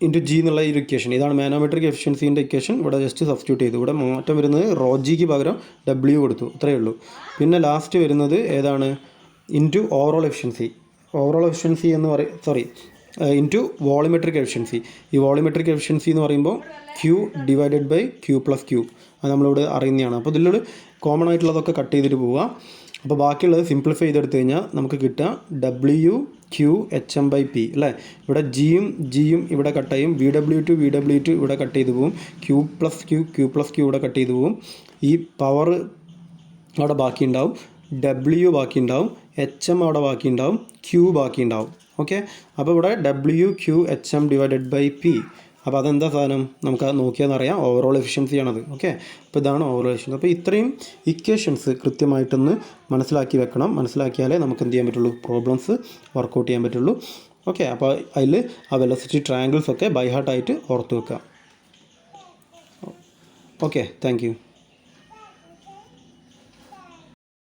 ഇൻറ്റു ജി എന്നുള്ള ഈ ഇക്വേഷൻ. ഇതാണ് മാനോമെട്രിക് എഫിഷ്യൻസീൻ്റെ ഇക്വേഷൻ. ഇവിടെ ജസ്റ്റ് സബ്സ്റ്റിറ്റ്യൂട്ട് ചെയ്തു. ഇവിടെ മാറ്റം വരുന്നത് റോ ജിക്ക് പകരം W കൊടുത്തു, ഇത്രയേ ഉള്ളൂ. പിന്നെ ലാസ്റ്റ് വരുന്നത് ഏതാണ്, into overall efficiency into volumetric efficiency. ഈ വോളിമെട്രിക് എഫിഷ്യൻസി എന്ന് പറയുമ്പോൾ Q ഡിവൈഡഡ് ബൈ Q+Q, അത് നമ്മളിവിടെ അറിയുന്നതാണ്. അപ്പോൾ ഇതിലൊരു കോമൺ ആയിട്ടുള്ളതൊക്കെ കട്ട് ചെയ്തിട്ട് പോവുക. അപ്പോൾ ബാക്കിയുള്ളത് സിംപ്ലിഫൈ ചെയ്തെടുത്ത് കഴിഞ്ഞാൽ നമുക്ക് കിട്ടുക WQ/HM/P അല്ലേ. ഇവിടെ ജിയും ഇവിടെ കട്ട് ചെയ്യും, VW/U2 ഇവിടെ കട്ട് ചെയ്ത് പോവും, Q+Q ഇവിടെ കട്ട് ചെയ്ത് പോവും, ഈ പവർ അവിടെ ബാക്കി ഉണ്ടാവും, W ബാക്കി ഉണ്ടാവും, HM അവിടെ ബാക്കി ഉണ്ടാവും, Q ബാക്കി ഉണ്ടാവും. ഓക്കെ, അപ്പോൾ ഇവിടെ WQ/HM ഡിവൈഡഡ് ബൈ P. അപ്പോൾ അതെന്താ സാധനം, നമുക്ക് അത് നോക്കിയാൽ ഓവറോൾ എഫിഷ്യൻസിയാണത്. ഓക്കെ, അപ്പോൾ ഇതാണ് ഓവറോൾ എഫിഷ്യൻസി. അപ്പോൾ ഇത്രയും ഇക്വേഷൻസ് കൃത്യമായിട്ടൊന്ന് മനസ്സിലാക്കി വെക്കണം. മനസ്സിലാക്കിയാലേ നമുക്ക് എന്ത് ചെയ്യാൻ പറ്റുള്ളൂ, പ്രോബ്ലംസ് വർക്കൗട്ട് ചെയ്യാൻ പറ്റുള്ളൂ. ഓക്കെ, അപ്പോൾ അതിൽ ആ വെലോസിറ്റി ട്രയാങ്കിൾസ് ഒക്കെ ബൈ ഹാർട്ടായിട്ട് ഓർത്ത് വെക്കുക. Okay, thank you.